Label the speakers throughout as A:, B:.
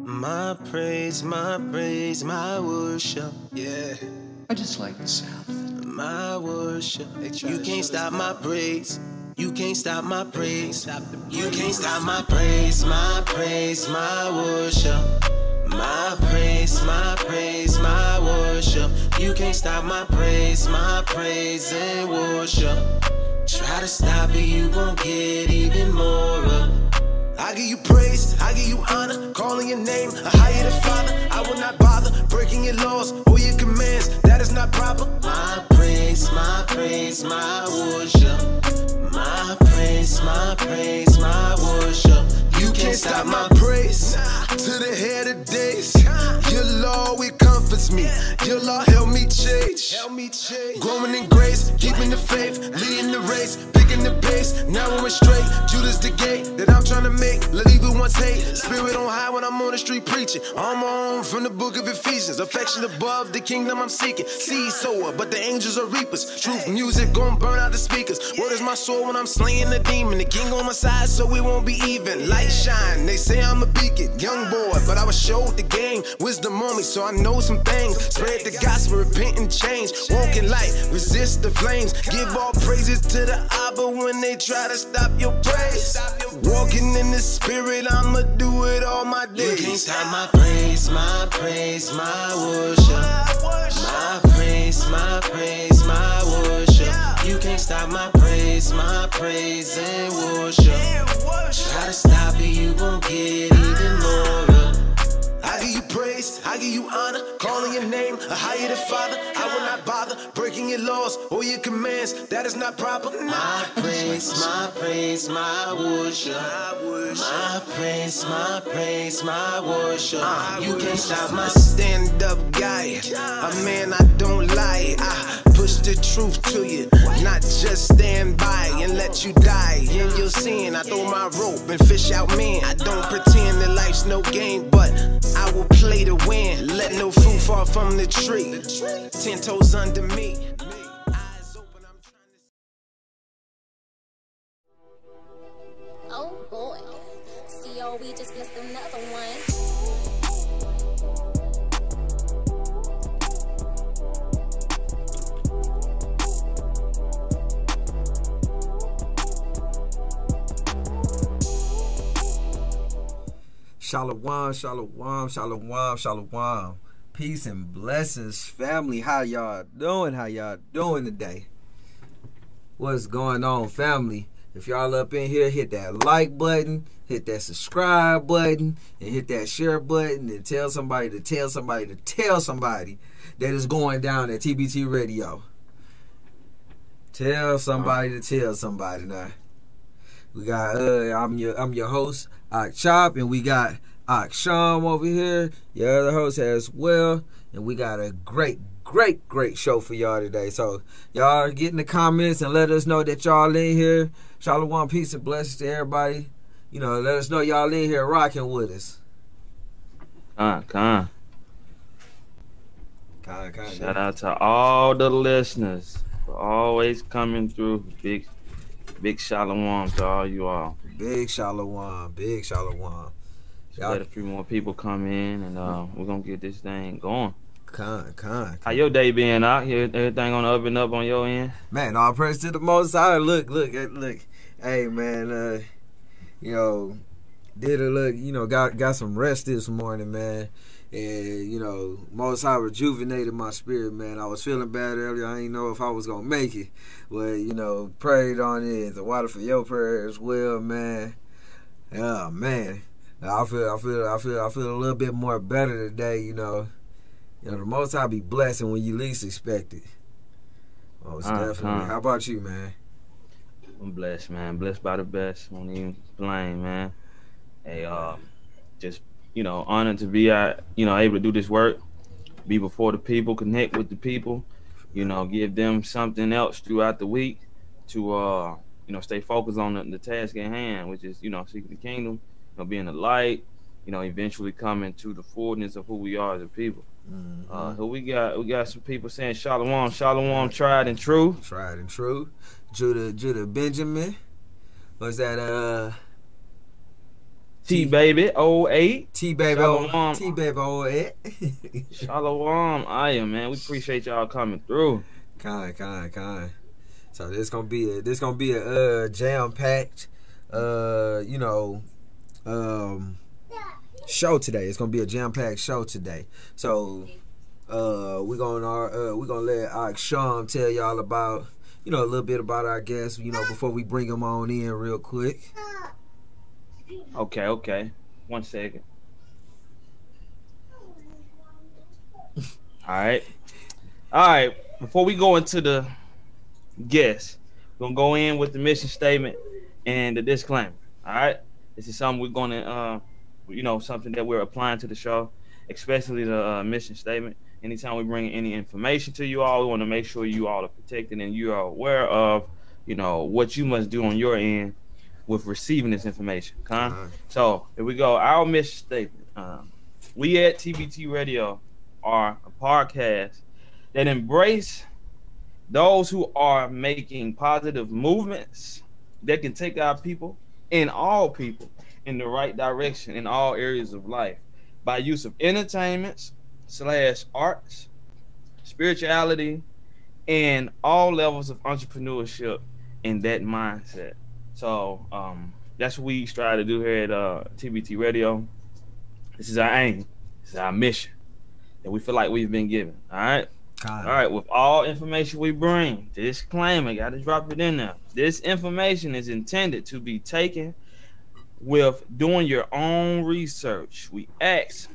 A: My praise, my worship, yeah.
B: I just like the sound of it.
A: My worship. You can't stop my praise. You can't stop my praise. You can't stop my praise, my worship. My praise, my worship. You can't stop my praise and worship. Try to stop it, you gon' get even more up. I give you praise, I give you honor, calling your name, a higher than Father. I will not bother breaking your laws or your commands, that is not proper. My praise, my worship. My praise, my worship. You can't stop my praise to the head of days. Your law always comforts me. Your law help me change. Growing in grace, keeping the faith, leading the race, picking the pace. Now we're straight. Judas the gate that I'm trying to make. Let evil ones hate. Spirit on high when I'm on the street preaching. I'm on from the book of Ephesians. Affection above the kingdom I'm seeking. Seed sower, but the angels are reapers. Truth music gon' burn out the speakers. Word is my sword when I'm slaying the demon. The king on my side, so we won't be even. Light shine, they say I'm a beacon. Young boy, but I was showed the game. Wisdom on me, so I know some things. Spread the gospel, repent and change. Walk in light, resist the flames. Give all praises to the Abba when they try to stop your praise. Walking in the spirit, I'ma do it all my days. You can't stop my praise, my worship. My praise, my worship. You can't stop my praise and worship. Try to stop it, you gon' get even more up. I give you praise, I give you honor, calling your name, a higher than Father. I will not bother breaking your laws or your commands, that is not proper. My praise, my worship. My praise, my worship. You can't stop my stand-up guy. A man, I don't lie. I push the truth to you, not just stand by and let you die in your sin. I throw my rope and fish out men. I don't pretend that life's no game, but I will play to win. Let no fruit fall from the tree. 10 toes under me. Eyes open, I'm trying to...
C: Oh boy, C.O.V. just missed another one.
D: Shalom. Peace and blessings, family. How y'all doing today? What's going on, family? If y'all up in here, hit that like button, hit that subscribe button, and hit that share button, and tell somebody that is going down at TBT Radio. Tell somebody to tell somebody now. We got I'm your host, Chop, and we got Sham over here, your other host as well, and we got a great show for y'all today. So y'all get in the comments and let us know that y'all in here. Shalom, peace and blessings to everybody. You know, let us know y'all in here rocking with us.
E: Shout out to all the listeners for always coming through. Big shalom to all you all.
D: Big shalom.
E: Let a few more people come in, and we're gonna get this thing going. How your day been out? Everything on the up and up on your end?
D: Man, all praise to the Most High. Look. Hey, man, did a look, got some rest this morning, man. And, Most High rejuvenated my spirit, man. I was feeling bad earlier. I didn't know if I was going to make it. But, prayed on it. The water for your prayer as well, man. Oh, man. I feel a little bit more better today, The Most High be blessing when you least expect it. Most definitely. How about you, man?
E: I'm blessed, man. Blessed by the best. Won't even blame, man. Hey, just honored to be able to do this work, be before the people, connect with the people, give them something else throughout the week to stay focused on the task at hand, which is seeking the kingdom, being the light, eventually coming to the fullness of who we are as a people.
D: Mm-hmm.
E: Who we got some people saying shalom, tried and true.
D: Judah Benjamin. What's that?
E: T Baby 08.
D: T Baby
E: Shalom.
D: T Baby 08.
E: Shalom. I am, man. We appreciate y'all coming through.
D: Kind. So this gonna be a jam packed show today. It's gonna be a jam packed show today. So we're gonna let our Sean tell y'all about a little bit about our guests, before we bring them on in real quick.
E: Okay. 1 second. All right. Before we go into the guests, we're gonna go in with the mission statement and the disclaimer. All right. This is something we're gonna, something that we're applying to the show, especially the mission statement. Anytime we bring any information to you all, we want to make sure you all are protected and you are aware of, what you must do on your end with receiving this information. So here we go. Our mission statement. We at TBT Radio are a podcast that embrace those who are making positive movements that can take our people and all people in the right direction in all areas of life by use of entertainments / arts, spirituality, and all levels of entrepreneurship in that mindset. So that's what we strive to do here at TBT Radio. This is our aim. This is our mission that we feel like we've been given. All right. All right. With all information we bring, disclaimer, got to drop it in there. This information is intended to be taken with doing your own research. We ask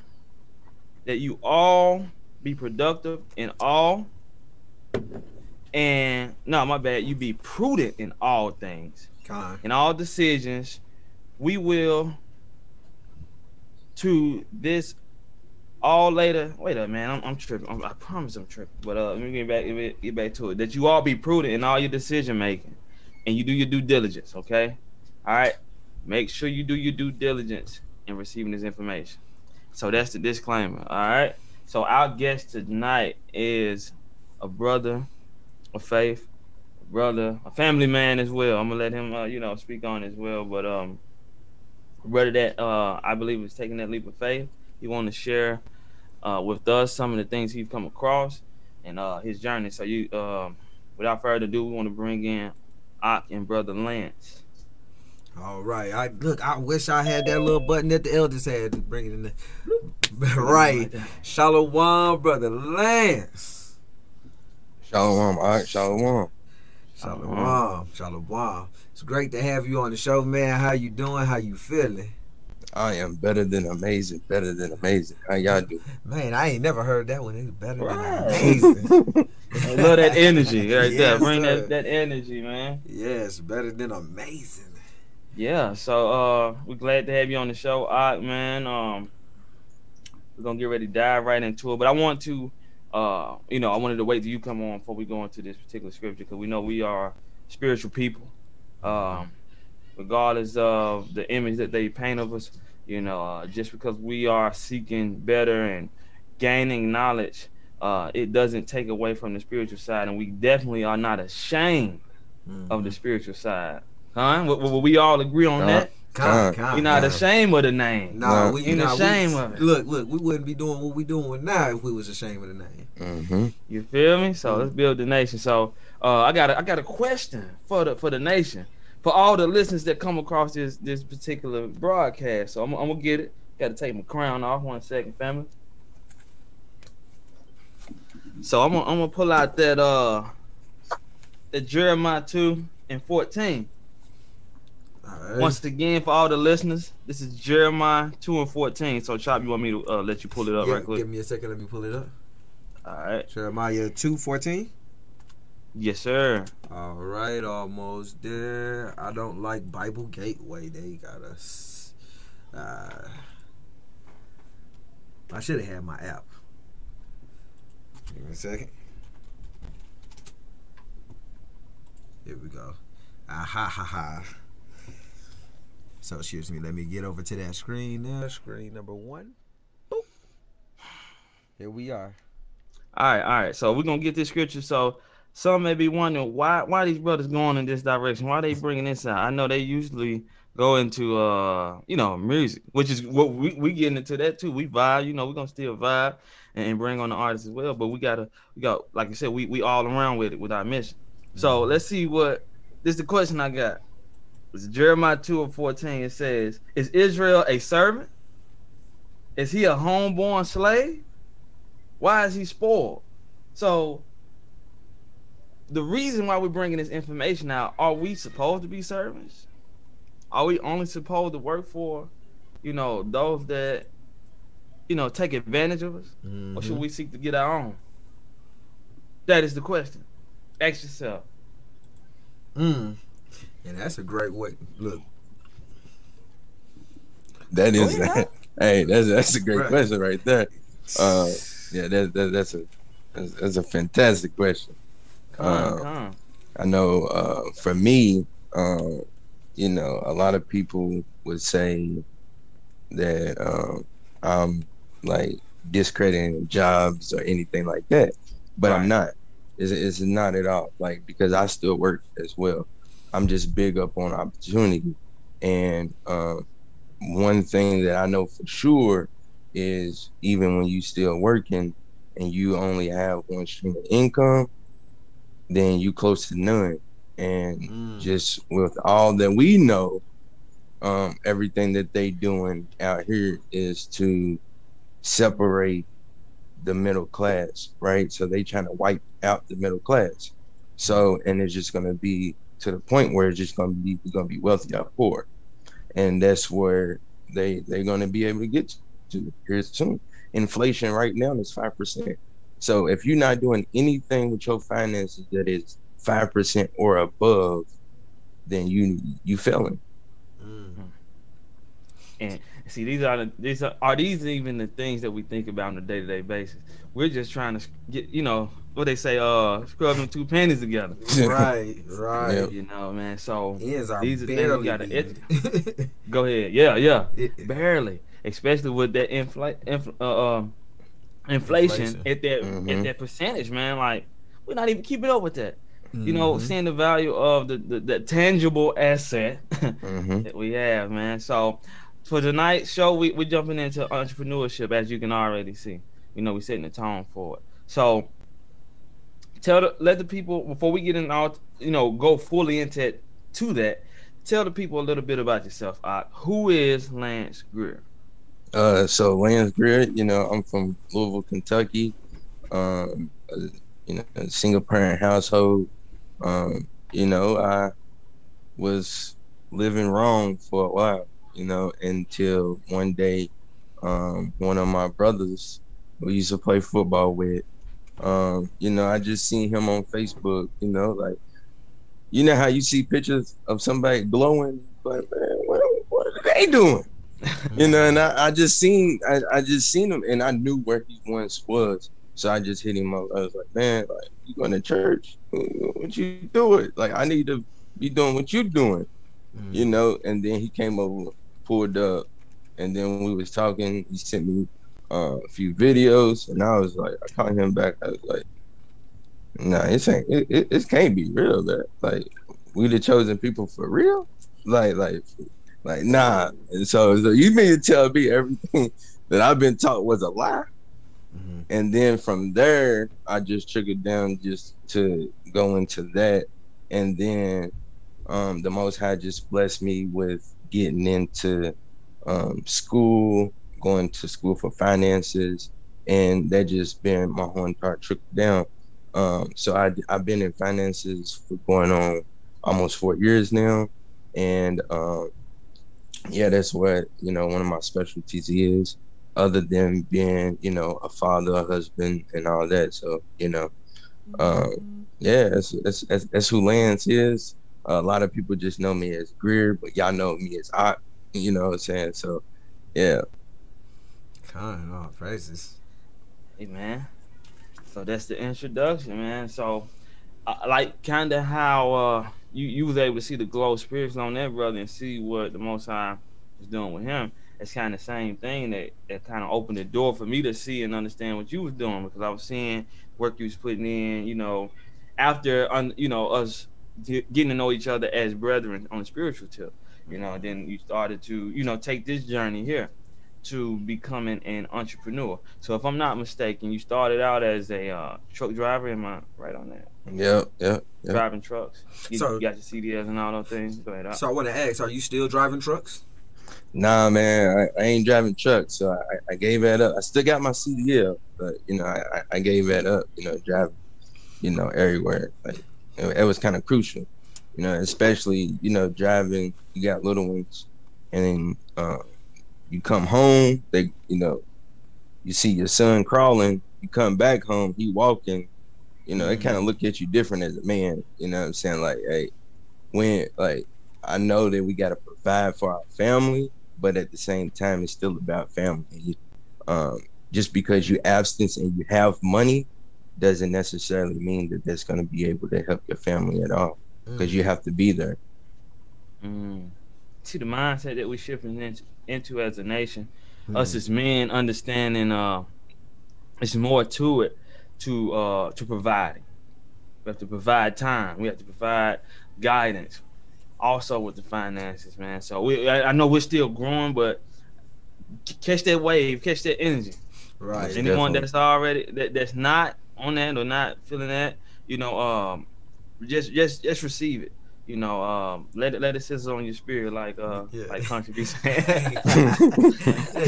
E: that you all be productive in all, and you be prudent in all things. In all decisions, we will to this all later. Wait up, man. I'm tripping. I promise I'm tripping. But let me get back to it. That you all be prudent in all your decision making, and you do your due diligence. Okay. All right. Make sure you do your due diligence in receiving this information. So that's the disclaimer. All right. So our guest tonight is a brother of faith, a family man as well. I'm gonna let him, speak on as well. But a brother that I believe is taking that leap of faith. He want to share with us some of the things he's come across and his journey. So without further ado, we want to bring in Ak and Brother Lance.
D: All right. I wish I had that little button that the elders had to bring it in there. Right. Shalom, Brother Lance.
F: Shalom, Ak. Shalom.
D: Shalom. It's great to have you on the show, man. How you doing? How you feeling?
F: I am better than amazing. How y'all doing?
D: Man, I ain't never heard that one. It's better than amazing.
E: I love that energy right there. Bring that energy, man.
D: Yes, better than amazing.
E: Yeah, so we're glad to have you on the show, Ak, man. We're gonna get ready to dive right into it, but I want to, I wanted to wait till you come on before we go into this particular scripture, because we know we are spiritual people, regardless of the image that they paint of us. Just because we are seeking better and gaining knowledge, it doesn't take away from the spiritual side, and we definitely are not ashamed of the spiritual side. Will we all agree on that? We're not ashamed of the name.
D: No, we
E: ain't ashamed of it.
D: Look, we wouldn't be doing what we doing now if we was ashamed of the name.
F: Mm-hmm.
E: You feel me? So let's build the nation. So I got a question for the nation, for all the listeners that come across this particular broadcast. So I'm gonna get it. Got to take my crown off. 1 second, family. So I'm gonna pull out that Jeremiah 2:14. Right. Once again, for all the listeners, this is Jeremiah 2:14. So, Chop, you want me to let you pull it up right quick?
D: Give me a second. Let me pull it up.
E: All right.
D: Jeremiah 2:14.
E: Yes, sir.
D: All right, almost there. I don't like Bible Gateway. They got us. I should have had my app. Give me a second. Here we go. Ha. So, excuse me, let me get over to that screen there. Screen number 1. Boop. Here we are.
E: All right. So, we're going to get this scripture. So, some may be wondering why these brothers going in this direction. Why they bringing this out? I know they usually go into music, which is what we getting into that too. We vibe, we're gonna still vibe and bring on the artists as well. But we got like I said, we all around with it with our mission. So let's see what this is the question I got. It's Jeremiah 2:14. It says, "Is Israel a servant? Is he a homeborn slave? Why is he spoiled?" So the reason why we're bringing this information out, are we supposed to be servants? Are we only supposed to work for, those that, take advantage of us? Or should we seek to get our own? That is the question. Ask yourself.
D: And that's a great way. Look.
F: That is, hey, that's a great question right there. Yeah, that's a fantastic question. I know for me, a lot of people would say that I'm like discrediting jobs or anything like that, but I'm not. It's not at all. Like, because I still work as well. I'm just big up on opportunity. And one thing that I know for sure is, even when you still working and you only have one stream of income, then you close to none. And just with all that we know, everything that they doing out here is to separate the middle class, right? So they trying to wipe out the middle class. So, and it's just gonna be to the point where it's just gonna be wealthy or poor, and that's where they're gonna be able to get to. Here's soon. Inflation right now is 5%. So if you're not doing anything with your finances that is 5% or above, then you failing.
E: And see, these are these even the things that we think about on a day-to-day basis. We're just trying to get, what they say, scrub them two pennies together.
D: Right.
E: Yeah. Man. So
D: these are
E: things you gotta go ahead. Yeah. Barely. Especially with that inflation at that percentage, man. Like, we're not even keeping up with that. Seeing the value of the tangible asset that we have, man. So for tonight's show, we're jumping into entrepreneurship, as you can already see. We're setting the tone for it. So let the people, before we get in go fully into that, tell the people a little bit about yourself. Who is Lance Greer?
F: So Lance Greer, I'm from Louisville, Kentucky. A single parent household. I was living wrong for a while, until one day, one of my brothers who used to play football with, I just seen him on Facebook, like, how you see pictures of somebody glowing, but man, what are they doing? And I just seen him, and I knew where he once was. So I just hit him up. I was like, man, like, you going to church? What you doing? Like, I need to be doing what you doing, And then he came over, pulled up, and then we was talking. He sent me a few videos, and I was like, I called him back. I was like, nah, it can't be real, man. Like, we the chosen people for real? Like, nah. And so you mean to tell me everything that I've been taught was a lie? And then from there, I just trickled down just to go into that. And then the Most High just blessed me with getting into school, going to school for finances. And that just been my whole entire trickle down. So I've been in finances for going on almost 4 years now. And that's what, one of my specialties is. Other than being, a father, a husband, and all that. So, that's who Lance is. A lot of people just know me as Greer, but y'all know me as Ott. You know what I'm saying? So, yeah.
D: Kind of praises.
E: Hey, man. So that's the introduction, man. So, like, kind of how you was able to see the glow spiritually on that brother and see what the Most High is doing with him. It's kind of the same thing that kind of opened the door for me to see and understand what you was doing, because I was seeing work you was putting in, after, us getting to know each other as brethren on the spiritual tip. You know, then you started to, you know, take this journey here to becoming an entrepreneur. So if I'm not mistaken, you started out as a truck driver. Am I right on that?
F: Yep.
E: Driving trucks. You
D: So,
E: got your CDLs and all those things. Go ahead.
D: so I want to ask: are you still driving trucks?
F: Nah, man, I ain't driving trucks, so I gave that up. I still got my CDL, but you know, I gave that up. You know, driving, you know, everywhere. Like it was kind of crucial. You know, especially you know driving. You got little ones, and then you come home. They, you know, you see your son crawling. You come back home, he walking. You know, they kind of look at you different as a man. You know what I'm saying? Like, hey, when like I know that we got to provide for our family, but at the same time, it's still about family. Just because you abstinence and you have money doesn't necessarily mean that that's going to be able to help your family at all, because you have to be there.
E: See the mindset that we're shifting into as a nation, us as men understanding it's more to it to providing. We have to provide time. We have to provide guidance. Also with the finances, man. So I know we're still growing, but catch that wave, catch that energy.
D: Right.
E: Anyone
F: Definitely.
E: that's already that's not on that or not feeling that, you know, just receive it. You know, let it sizzle on your spirit, like Country be saying.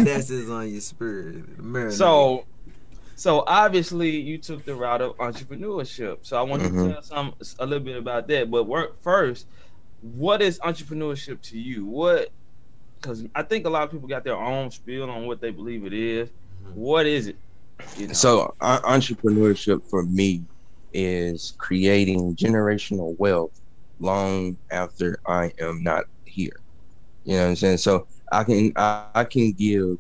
D: That's is on your spirit. Marinate.
E: So obviously you took the route of entrepreneurship. So I want you to tell a little bit about that. But first, what is entrepreneurship to you? Because I think a lot of people got their own spiel on what they believe it is. What is it? You know?
F: So entrepreneurship for me is creating generational wealth long after I am not here. You know what I'm saying? So I can give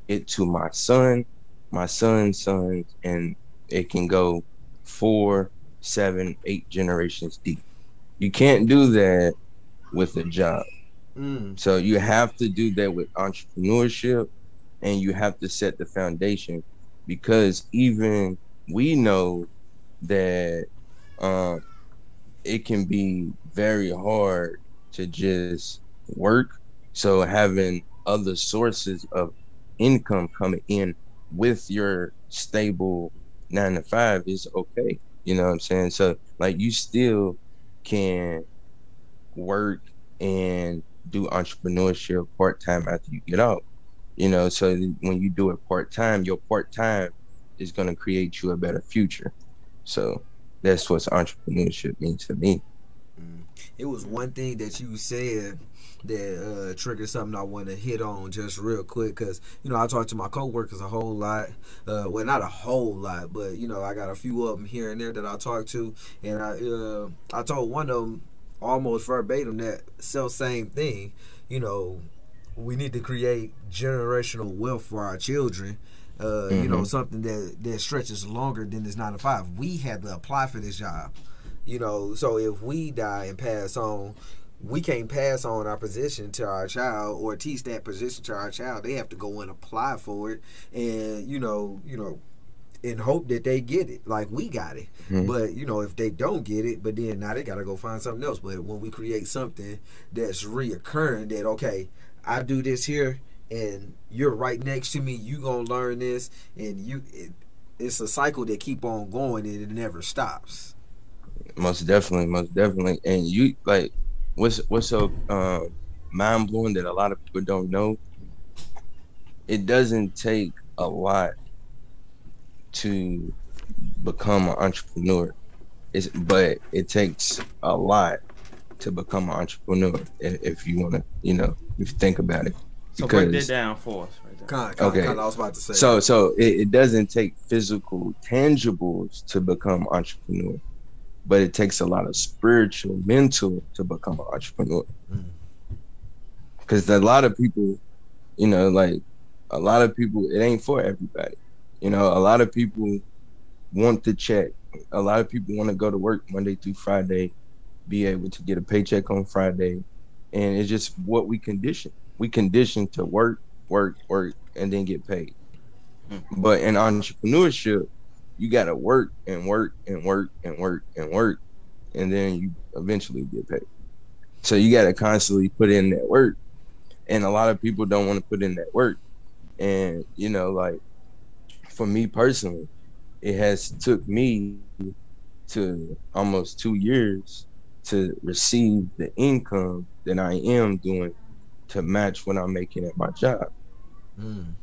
F: it to my son, my son's sons, and it can go 4, 7, 8 generations deep. You can't do that with a job. So you have to do that with entrepreneurship, and you have to set the foundation, because even we know that it can be very hard to just work. So having other sources of income coming in with your stable 9 to 5 is okay. You know what I'm saying? So like you still can work and do entrepreneurship part-time after you get out. You know, so when you do it part-time, your part-time is going to create you a better future. So that's what entrepreneurship means to me.
D: It was one thing that you said that triggered something I want to hit on just real quick, because you know I talk to my coworkers a whole lot. Well, not a whole lot, but you know I got a few of them here and there that I talk to, and I told one of them almost verbatim that same thing. You know, we need to create generational wealth for our children. You know, something that stretches longer than this 9 to 5. We had to apply for this job. You know, so if we die and pass on, we can't pass on our position to our child or teach that position to our child. They have to go and apply for it, and you know, and hope that they get it like we got it. But you know, if they don't get it, but then now they gotta go find something else. But when we create something that's reoccurring, that okay, I do this here, and you're right next to me, you gonna learn this, and it's a cycle that keep on going and it never stops.
F: Most definitely. And you like, what's so mind blowing that a lot of people don't know? It doesn't take a lot to become an entrepreneur. But it takes a lot to become an entrepreneur if you want to, you know, if you think about it.
E: So break that down for us. Right there.
D: Kind of, I was about to say.
F: So it doesn't take physical tangibles to become entrepreneur, but it takes a lot of spiritual, mental to become an entrepreneur. Because a lot of people, you know, like a lot of people, it ain't for everybody. You know, a lot of people want the check. A lot of people want to go to work Monday through Friday, be able to get a paycheck on Friday. And it's just what we condition. We condition to work, and then get paid. But in entrepreneurship, you got to work and work and work and work and work, and then you eventually get paid. So you got to constantly put in that work, and a lot of people don't want to put in that work. And you know, like for me personally, it has took me to almost 2 years to receive the income that I am doing to match what I'm making at my job.
D: Mm.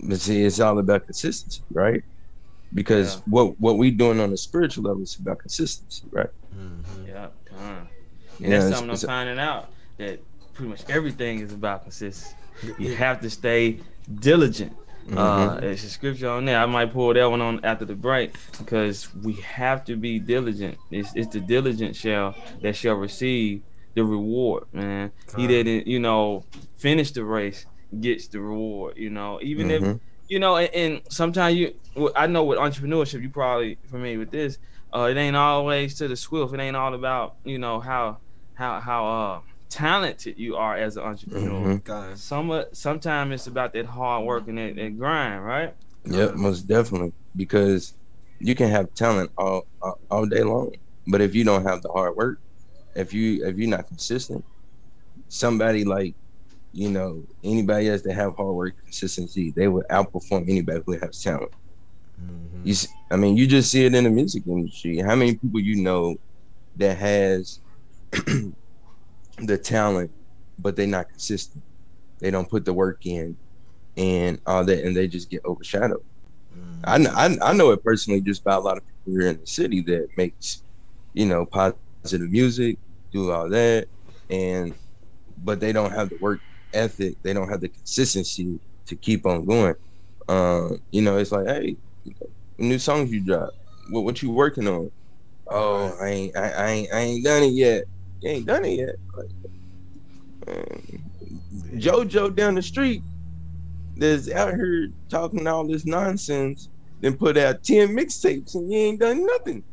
F: But see, it's all about consistency, right? Because
E: Yeah.
F: what we doing on the spiritual level is about consistency, right?
D: Mm-hmm.
E: Yeah.
F: You
E: And that's
F: know,
E: something I'm finding out, that pretty much everything is about consistency. You have to stay diligent. There's a scripture on there. I might pull that one on after the break, because we have to be diligent. It's the diligent that shall receive the reward, man. He didn't, finish the race gets the reward, even if, and sometimes I know with entrepreneurship, you probably familiar with this. It ain't always to the swift. It ain't all about, how talented you are as an entrepreneur. Sometimes it's about that hard work and that grind, right?
F: Yep, most definitely. Because you can have talent all day long, but if you don't have the hard work, if you're not consistent, somebody like anybody else that have hard work consistency, they would outperform anybody who has talent. I mean, you just see it in the music industry. How many people that has the talent, but they're not consistent? They don't put the work in and all that, and they just get overshadowed. I know it personally just by a lot of people here in the city that makes positive music, do all that, but they don't have the work ethic. They don't have the consistency to keep on going. It's like, hey, new songs you drop. What you working on? Oh, I ain't done it yet. You ain't done it yet. Like, JoJo down the street that's out here talking all this nonsense, then put out 10 mixtapes and you ain't done nothing.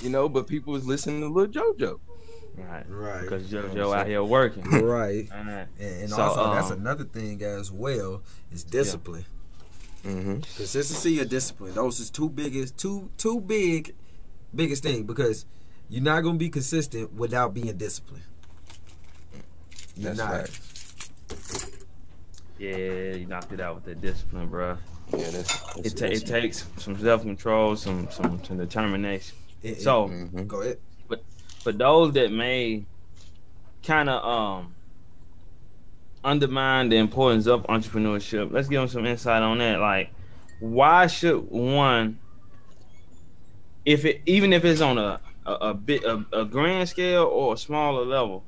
F: But people was listening to Lil JoJo.
E: Right. Because JoJo out here working.
D: Right. And so, also that's another thing as well, is discipline. Consistency or discipline. Those is biggest thing, because you're not gonna be consistent without being disciplined. You're
F: That's
D: not.
F: Right.
E: Yeah, you knocked it out with that discipline, bro.
F: Yeah,
E: it takes some self-control, some determination. So
D: go ahead.
E: But for those that may kind of undermine the importance of entrepreneurship, let's give them some insight on that. Like, why should one, even if it's on a grand scale or a smaller level,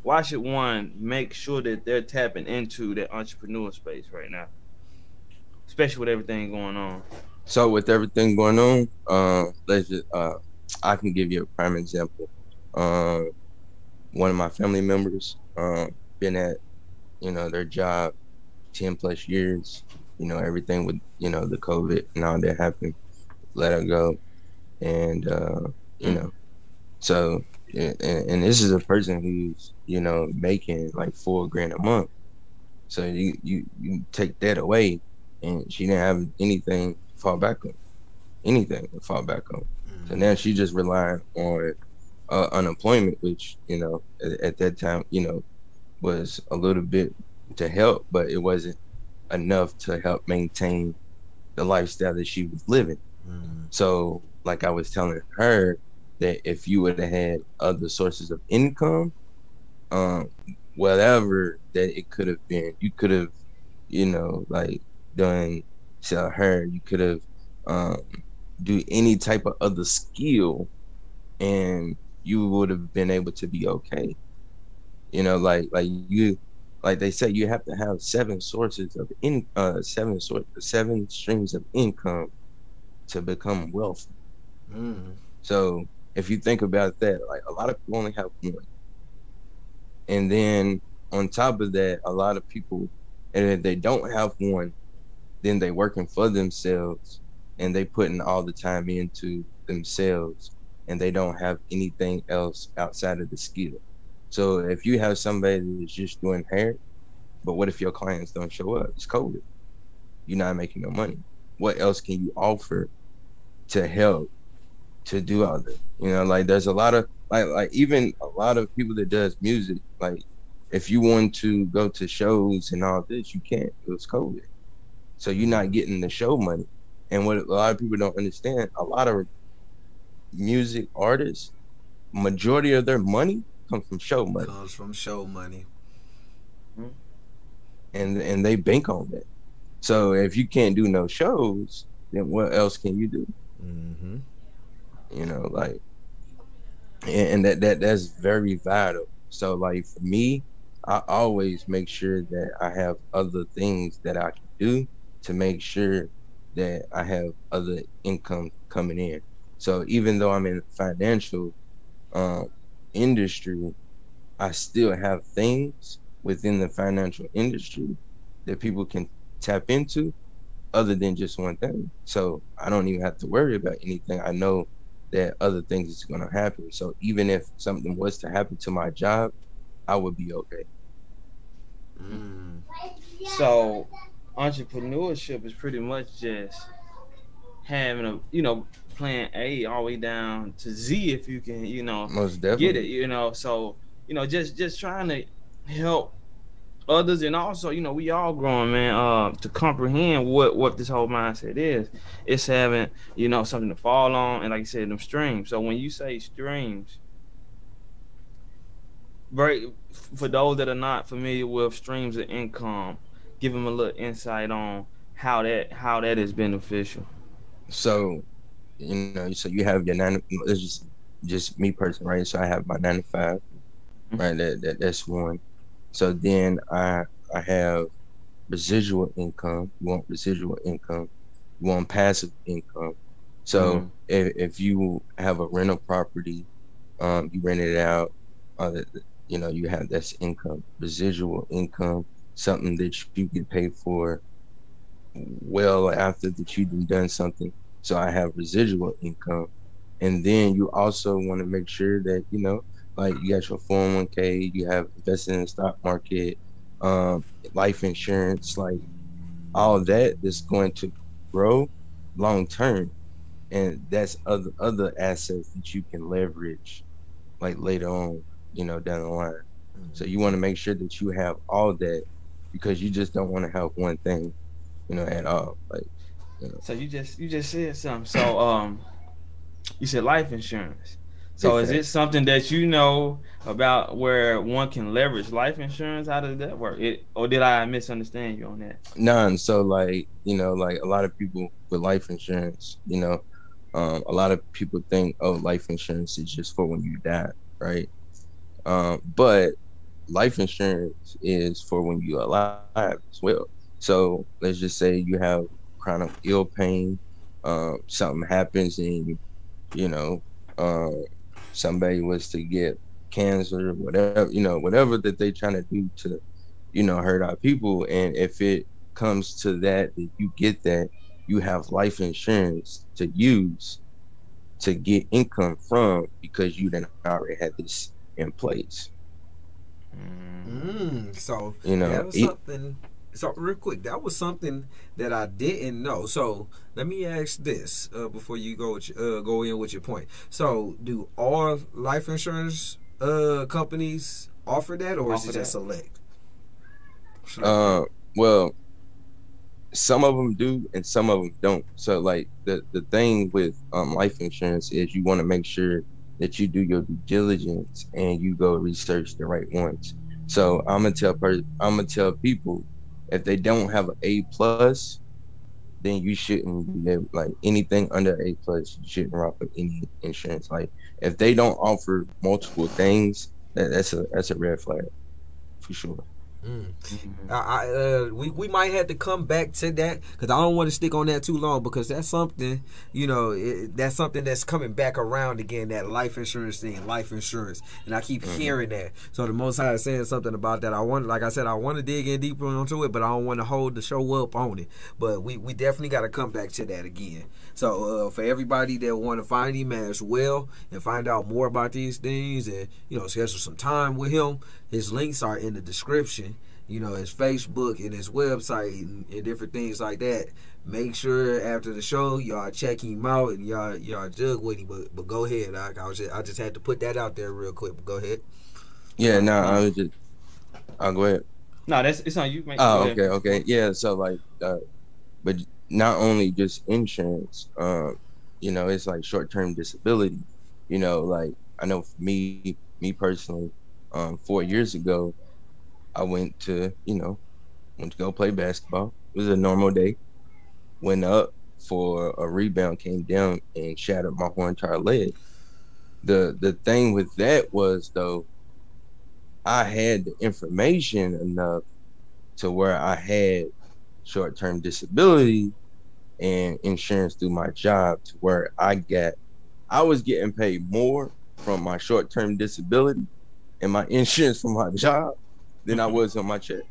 E: why should one make sure that they're tapping into that entrepreneur space right now, especially with everything going on?
F: So with everything going on, I can give you a prime example. One of my family members been at their job 10 plus years. Everything with the COVID and all that happened, let her go. And so and this is a person who's making like $4,000 a month. So you take that away, and she didn't have anything to fall back on. So now she just relying on unemployment, which at that time was a little bit to help, but it wasn't enough to help maintain the lifestyle that she was living. So like I was telling her, that if you would have had other sources of income, whatever that it could have been, you could have, like sell her, you could have do any type of other skill, and you would have been able to be okay. Like they say, you have to have seven streams of income to become wealthy. So if you think about that, like a lot of people only have one. And then on top of that, a lot of people, and if they don't have one, then they working for themselves and they putting all the time into themselves, and they don't have anything else outside of the skill. So if you have somebody that's just doing hair, but what if your clients don't show up? It's COVID. You're not making no money. What else can you offer to help to do all that? Like there's a lot of like even a lot of people that does music, like if you want to go to shows and all this, you can't. It was COVID, so you're not getting the show money. And what a lot of people don't understand, a lot of music artists, majority of their money comes from show money.
D: Comes from show money.
F: And they bank on that. So if you can't do no shows, then what else can you do?
D: Mm-hmm.
F: You know, like, and that's very vital. So like for me, I always make sure that I have other things that I can do to make sure that I have other income coming in. So even though I'm in the financial industry, I still have things within the financial industry that people can tap into other than just one thing. So I don't even have to worry about anything. I know that other things is going to happen. So even if something was to happen to my job, I would be okay.
E: So entrepreneurship is pretty much just having a, plan A all the way down to Z, if you can,
F: Most definitely
E: get it, so, just trying to help others, and also, we all growing, man, to comprehend what this whole mindset is. It's having, something to fall on, and like you said, them streams. So when you say streams, for those that are not familiar with streams of income, give them a little insight on how that is beneficial.
F: So, so you have your it's just me personally, right? So I have my 9 to 5, right? That's one. So then I have residual income. You want residual income. You want passive income. So if you have a rental property, you rent it out, you have that's income. Residual income, something that you get paid for well after that you've done something. So I have residual income. And then you also want to make sure that, like you got your 401k, you have invested in the stock market, life insurance, like all of that is going to grow long term. And that's other assets that you can leverage like later on, down the line. So you want to make sure that you have all that, because you just don't want to have one thing, at all. Like,
E: So you just said something. So you said life insurance. So is it something that you know about where one can leverage life insurance? How does that work? Or did I misunderstand you on that?
F: None. So like, like a lot of people with life insurance, a lot of people think, oh, life insurance is just for when you die, right? But life insurance is for when you're alive as well. So let's just say you have chronic ill pain, something happens and somebody was to get cancer, whatever, whatever that they trying to do to, hurt our people. And if it comes to that you get that, you have life insurance to use to get income from, because you then already had this in place.
D: So
F: that
D: was something. So real quick, that was something that I didn't know. So let me ask this before you go in with your point. So do all life insurance companies offer that, or is it just select?
F: Well, some of them do and some of them don't. So like the thing with life insurance is you want to make sure that you do your due diligence and you go research the right ones. So I'm gonna tell people, if they don't have an A+, then you shouldn't be able, like anything under A+, you shouldn't rock up any insurance. Like if they don't offer multiple things, that's a red flag for sure.
D: We might have to come back to that, because I don't want to stick on that too long, because that's something, that's something that's coming back around again, that life insurance thing, life insurance, and I keep hearing that. So the Most High is saying something about that. Like I said, I want to dig in deeper onto it, but I don't want to hold the show up on it. But we definitely got to come back to that again. So for everybody that want to find him as well and find out more about these things, and schedule some time with him, his links are in the description. you know, his Facebook and his website and different things like that. Make sure after the show y'all check him out and y'all jug with him. But go ahead, I just had to put that out there real quick. But go ahead.
F: Yeah, no, I was just. I'll go ahead.
E: No, it's on you.
F: Oh, okay. Yeah, so like, but not only just insurance, you know, it's like short-term disability. You know, like I know for me personally, 4 years ago, I went to go play basketball. It was a normal day. Went up for a rebound, came down and shattered my whole entire leg. The thing with that was though, I had the information enough to where I had short-term disability and insurance through my job to where I was getting paid more from my short-term disability and my insurance from my job than I was on my check.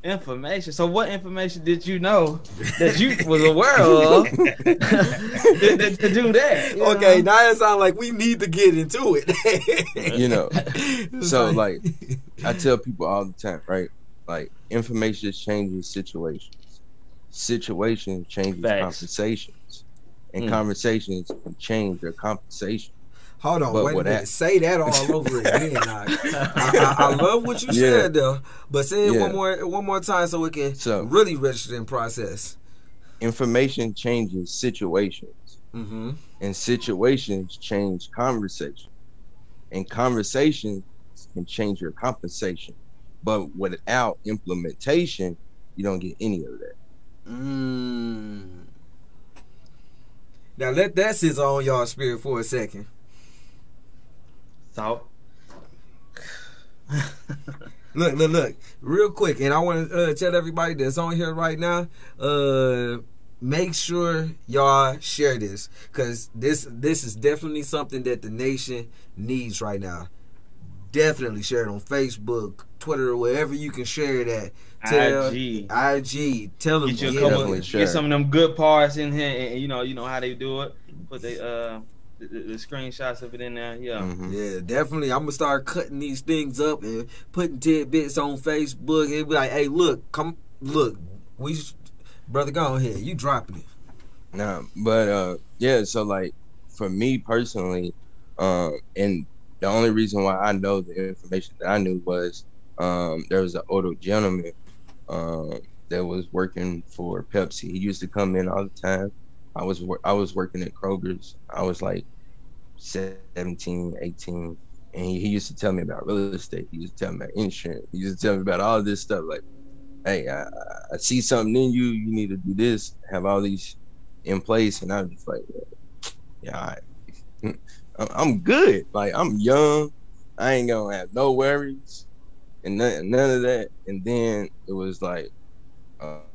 E: Information. So what information did you know that you was aware of to do that?
D: Okay, now it sounds like we need to get into it.
F: You know, so like I tell people all the time, right? Like information changes situations. Situations changes conversations. And conversations can change their compensation.
D: Hold on, wait a minute. Say that all over again. I love what you said though, but say it one more time so we can really register and process.
F: Information changes situations, and situations change conversation, and conversations can change your compensation. But without implementation, you don't get any of that.
D: Now let that sit on y'all spirit for a second.
E: So,
D: look, real quick, and I want to tell everybody that's on here right now, make sure y'all share this, because this is definitely something that the nation needs right now. Definitely share it on Facebook, Twitter, wherever you can share that. IG. Tell them
E: get some of them good parts in here, and you know how they do it. Put the screenshots of it in there,
D: yeah, definitely. I'm gonna start cutting these things up and putting tidbits on Facebook. It'll be like, hey, look, brother, go ahead, you dropping it.
F: No, but so like for me personally, and the only reason why I know the information that I knew was there was an older gentleman that was working for Pepsi. He used to come in all the time. I was working at Kroger's. I was like 17, 18, and he used to tell me about real estate. He used to tell me about insurance. He used to tell me about all this stuff. Like, hey, I see something in you. You need to do this. Have all these in place. And I was just like, yeah, I'm good. Like, I'm young. I ain't gonna have no worries and none of that. And then it was like,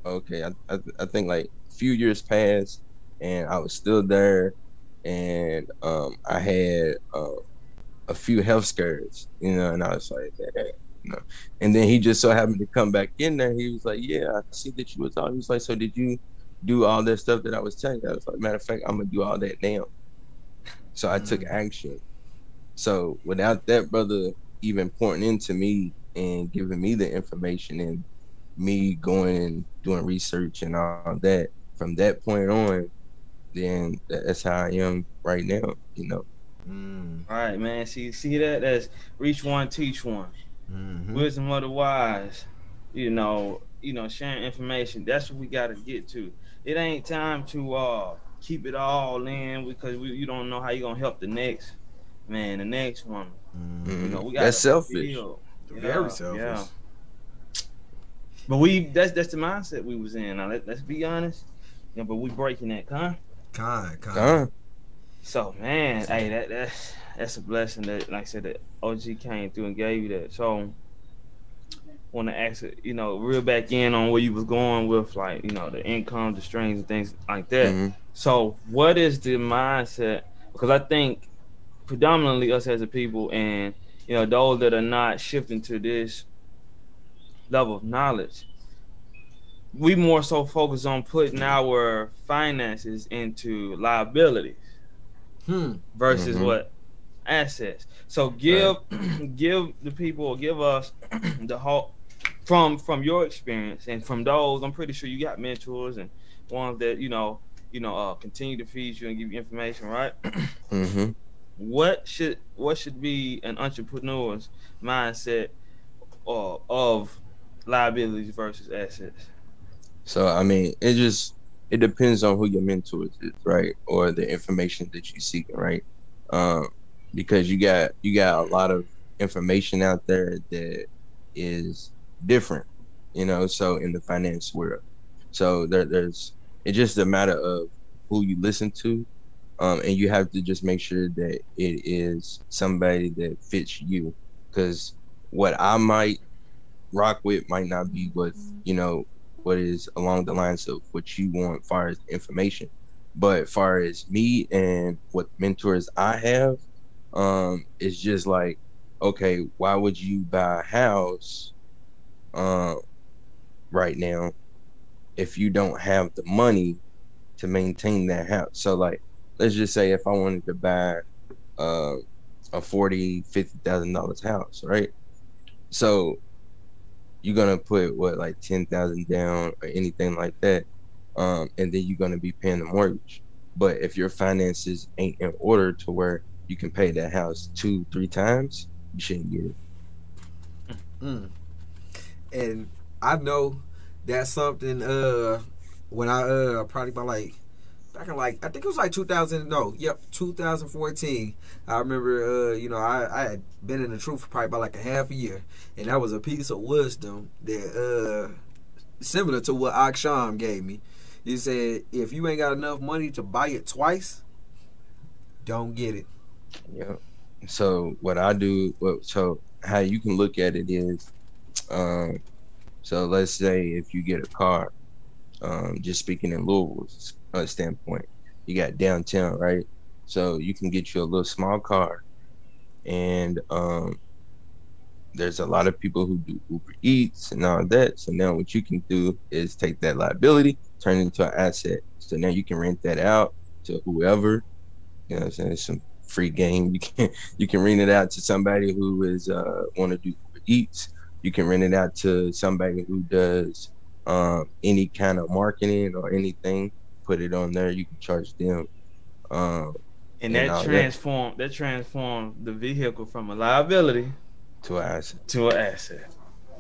F: okay, I think like a few years passed, and I was still there, and I had a few health scares, and I was like, and then he just so happened to come back in there. He was like, yeah, I see that you was out. He was like, so did you do all that stuff that I was telling you? I was like, matter of fact, I'm gonna do all that now. So I took action. So without that brother even pointing into me and giving me the information and me going and doing research and all that, from that point on, then that's how I am right now, All
E: right, man. See that? That's reach one, teach one. Wisdom of the wise. Sharing information. That's what we got to get to. It ain't time to keep it all in because you don't know how you're gonna help the next one. We got
F: that's selfish.
D: Very selfish.
E: Yeah. But that's the mindset we was in. Now let's be honest. But we breaking that,
D: Con.
E: So man, hey, that's a blessing that, like I said, that OG came through and gave you that. So want to ask it, reel back in on where you was going with, like, the income, the strings, and things like that. So what is the mindset? Because I think predominantly us as a people, and those that are not shifting to this level of knowledge, we more so focus on putting our finances into liabilities versus what assets. So give the people, or give us the from your experience and from those, I'm pretty sure you got mentors and ones that continue to feed you and give you information, right?
F: Mm-hmm.
E: What should be an entrepreneur's mindset of liabilities versus assets?
F: So I mean, it depends on who your mentors is, right, or the information that you're seeking, right? Um, because you got a lot of information out there that is different, So in the finance world, so there's it's just a matter of who you listen to, and you have to just make sure that it is somebody that fits you, because what I might rock with might not be what is along the lines of what you want far as information. But far as me and what mentors I have, it's just like, okay, why would you buy a house right now if you don't have the money to maintain that house? So like, let's just say if I wanted to buy a $40,000-$50,000 house, right? So you're gonna put what, like 10,000 down or anything like that, and then you're gonna be paying the mortgage. But if your finances ain't in order to where you can pay that house 2-3 times, you shouldn't get it.
D: Mm. And I know that's something. When I probably about like back in like I think it was like 2014. I remember I had been in the truth for probably about like a half a year, and that was a piece of wisdom that similar to what Aksham gave me. He said, if you ain't got enough money to buy it twice, don't get it.
F: Yeah. So what I do, so how you can look at it is, so let's say if you get a car, just speaking in Louisville's standpoint, you got downtown, right? So you can get you a little small car, and there's a lot of people who do Uber Eats and all that. So now what you can do is take that liability, turn it into an asset. So now you can rent that out to whoever. You know what I'm saying? It's some free game. You can rent it out to somebody who is want to do Uber Eats. You can rent it out to somebody who does any kind of marketing or anything. Put it on there. You can charge them.
E: And that transformed the vehicle from a liability
F: to an asset.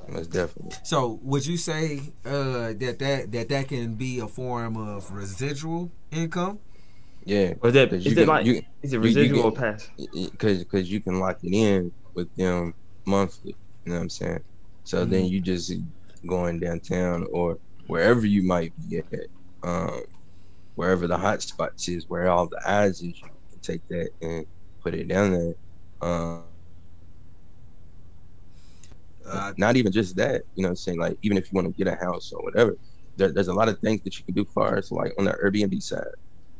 F: Most definitely.
D: So would you say that can be a form of residual income?
F: Yeah.
E: Or is it residual or passive?
F: Because you can lock it in with them monthly. You know what I'm saying? So then you just going downtown or wherever you might be at, wherever the hot spots is, where all the eyes is, you can take that and put it down there. Not even just that, you know what I'm saying? Like, even if you want to get a house or whatever, there's a lot of things that you can do far as like on the Airbnb side,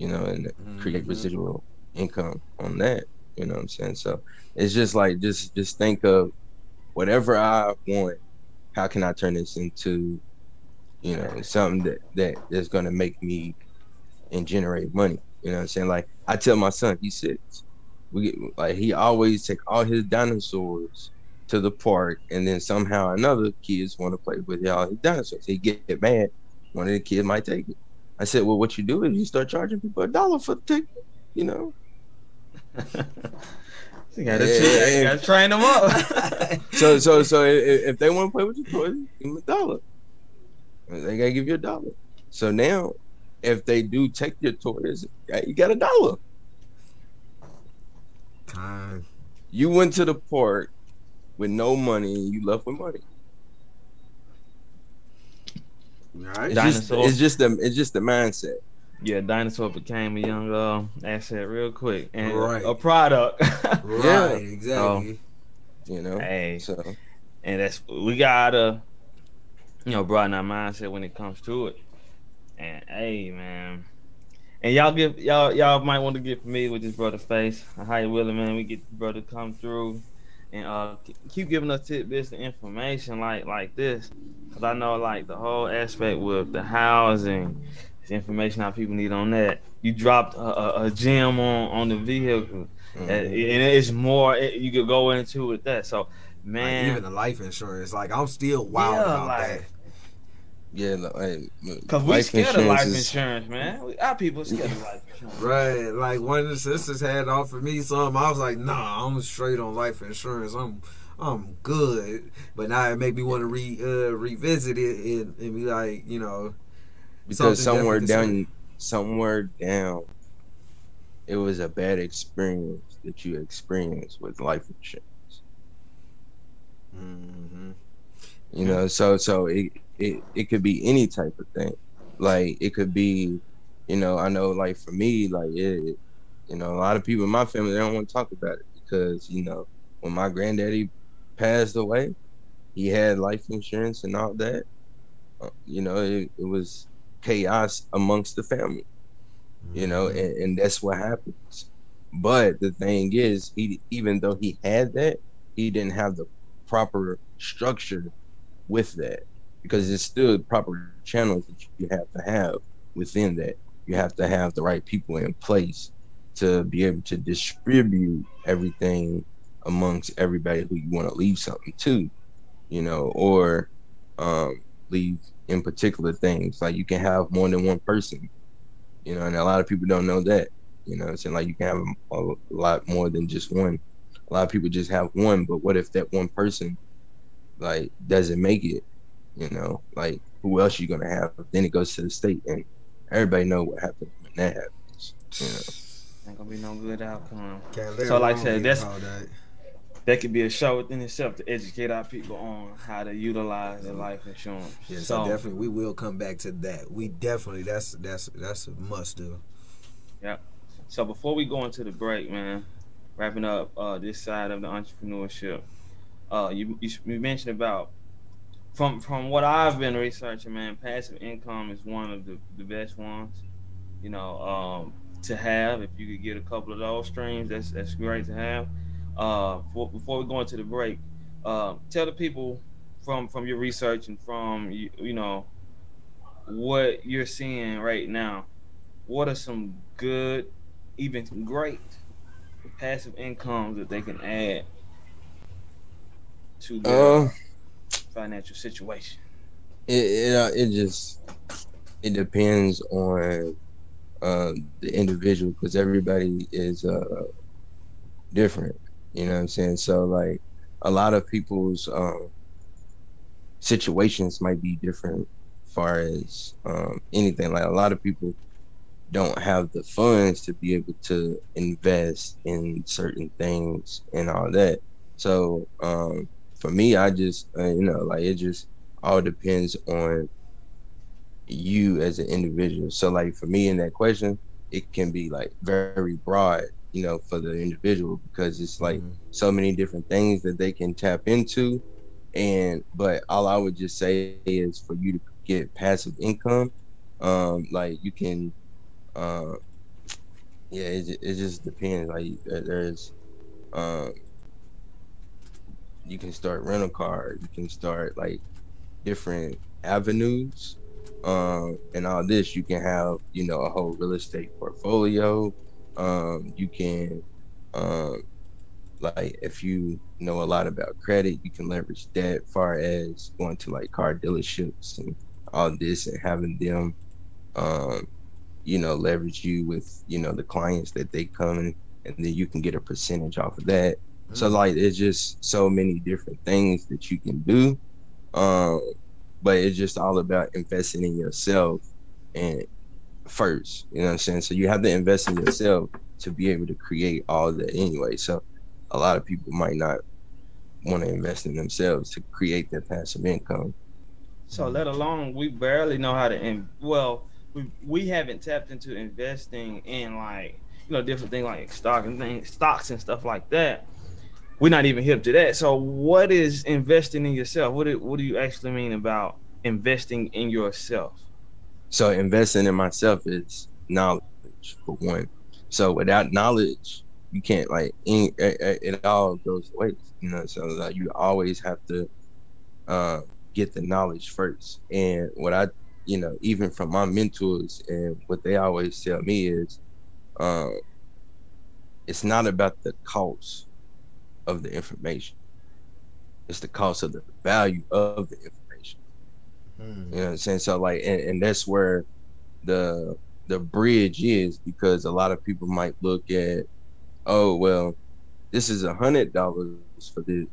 F: and create residual income on that, you know what I'm saying? So it's just like, just think of whatever I want, how can I turn this into, something that is going to make me and generate money, you know what I'm saying? Like, I tell my son, he's 6, he always take all his dinosaurs to the park, and then somehow another kids want to play with all his dinosaurs. He get mad, one of the kids might take it. I said, well, what you do is you start charging people $1 for the ticket,
E: You gotta train them up.
F: So if they want to play with your toys, give them $1. They gotta give you $1. So now, if they do take your toys, you got $1.
D: Time.
F: You went to the park with no money, and you left with money.
D: Right.
F: It's just the mindset.
E: Yeah, dinosaur became a young asset real quick, and
D: a
E: product.
D: Right, exactly.
E: Hey,
F: so,
E: and we gotta, broaden our mindset when it comes to it. And hey, man, and y'all might want to get familiar with this brother Face. How you willing, man? We get the brother come through and keep giving us tidbits of information like this, because I know like the whole aspect with the housing, the information how people need on that. You dropped a gem on the vehicle, and it's more you could go into with that. So
D: Like
E: Man,
D: even the life insurance, like I'm still wild
E: yeah,
D: about that.
E: like,
F: Yeah, like
E: cause we
F: life
E: scared of
F: insurance
E: life
F: is
E: insurance, man. Our people scared of life insurance.
D: Right, like one of the sisters had offered me some. I was like, nah, I'm straight on life insurance. I'm good. But now it make me want to revisit it and be like, you know,
F: because
D: something definitely considered.
F: somewhere down, it was a bad experience that you experienced with life insurance.
D: Mm-hmm.
F: You know, so it could be any type of thing. Like it could be, you know, I know like for me, like you know, a lot of people in my family they don't want to talk about it because, you know, when my granddaddy passed away, he had life insurance and all that. You know, it was chaos amongst the family, you know,
D: Mm-hmm.
F: and that's what happens. But the thing is, he even though he had that, he didn't have the proper structure with that because it's still proper channels that you have to have within that. You have to have the right people in place to be able to distribute everything amongst everybody who you want to leave something to, you know, or leave in particular things. Like you can have more than one person, you know, and a lot of people don't know that, you know, it's like you can have a lot more than just one. A lot of people just have one, but what if that one person like doesn't make it, you know, like who else you gonna have? Then it goes to the state and everybody know what happens when that happens, you know.
E: Ain't gonna be no good outcome.
D: Can't live
E: So, like I
D: wrong
E: said,
D: either, how that.
E: that could be a show within itself to educate our people on how to utilize their life insurance.
D: Yeah, so definitely we will come back to that. We definitely that's a must do.
E: yeah. So before we go into the break, man, wrapping up this side of the entrepreneurship, you mentioned about from what I've been researching, man, passive income is one of the best ones. You know, to have if you could get a couple of those streams, that's great to have. Before we go into the break, tell the people from your research and from you know what you're seeing right now. What are some good, even great passive incomes that they can add to their
F: Uh,
E: financial situation?
F: it just it depends on the individual because everybody is different. You know what I'm saying? So like a lot of people's situations might be different far as anything. Like a lot of people don't have the funds to be able to invest in certain things and all that. So for me, I just you know, like it just all depends on you as an individual. So like for me in that question, it can be like very broad, you know, for the individual because it's like
D: Mm-hmm.
F: so many different things that they can tap into. And but all I would just say is for you to get passive income, like you can uh yeah, it just depends. Like there's um you can start rental car, you can start like different avenues. And all this, you can have, you know, a whole real estate portfolio. You can, um, like, if you know a lot about credit, you can leverage that far as going to like car dealerships and all this and having them, um, you know, leverage you with, you know, the clients that they come in, and then you can get a percentage off of that. So
D: Mm.
F: like, it's just so many different things that you can do. Um, but it's just all about investing in yourself and first, you know what I'm saying? So you have to invest in yourself to be able to create all that anyway. So a lot of people might not want to invest in themselves to create that passive income.
E: So let alone we barely know how to well, we haven't tapped into investing in like different things like stocks and stuff like that. We're not even hip to that. So what is investing in yourself? What do you actually mean about investing in yourself?
F: So investing in myself is knowledge for one. So without knowledge, you can't like it all goes to waste, you know. So like you always have to uh, get the knowledge first. And what I, you know, even from my mentors and what they always tell me is, uh, it's not about the cost of the information. it's the cost of the value of the information. You know what I'm saying? So like, and that's where the bridge is, because a lot of people might look at, oh well, this is $100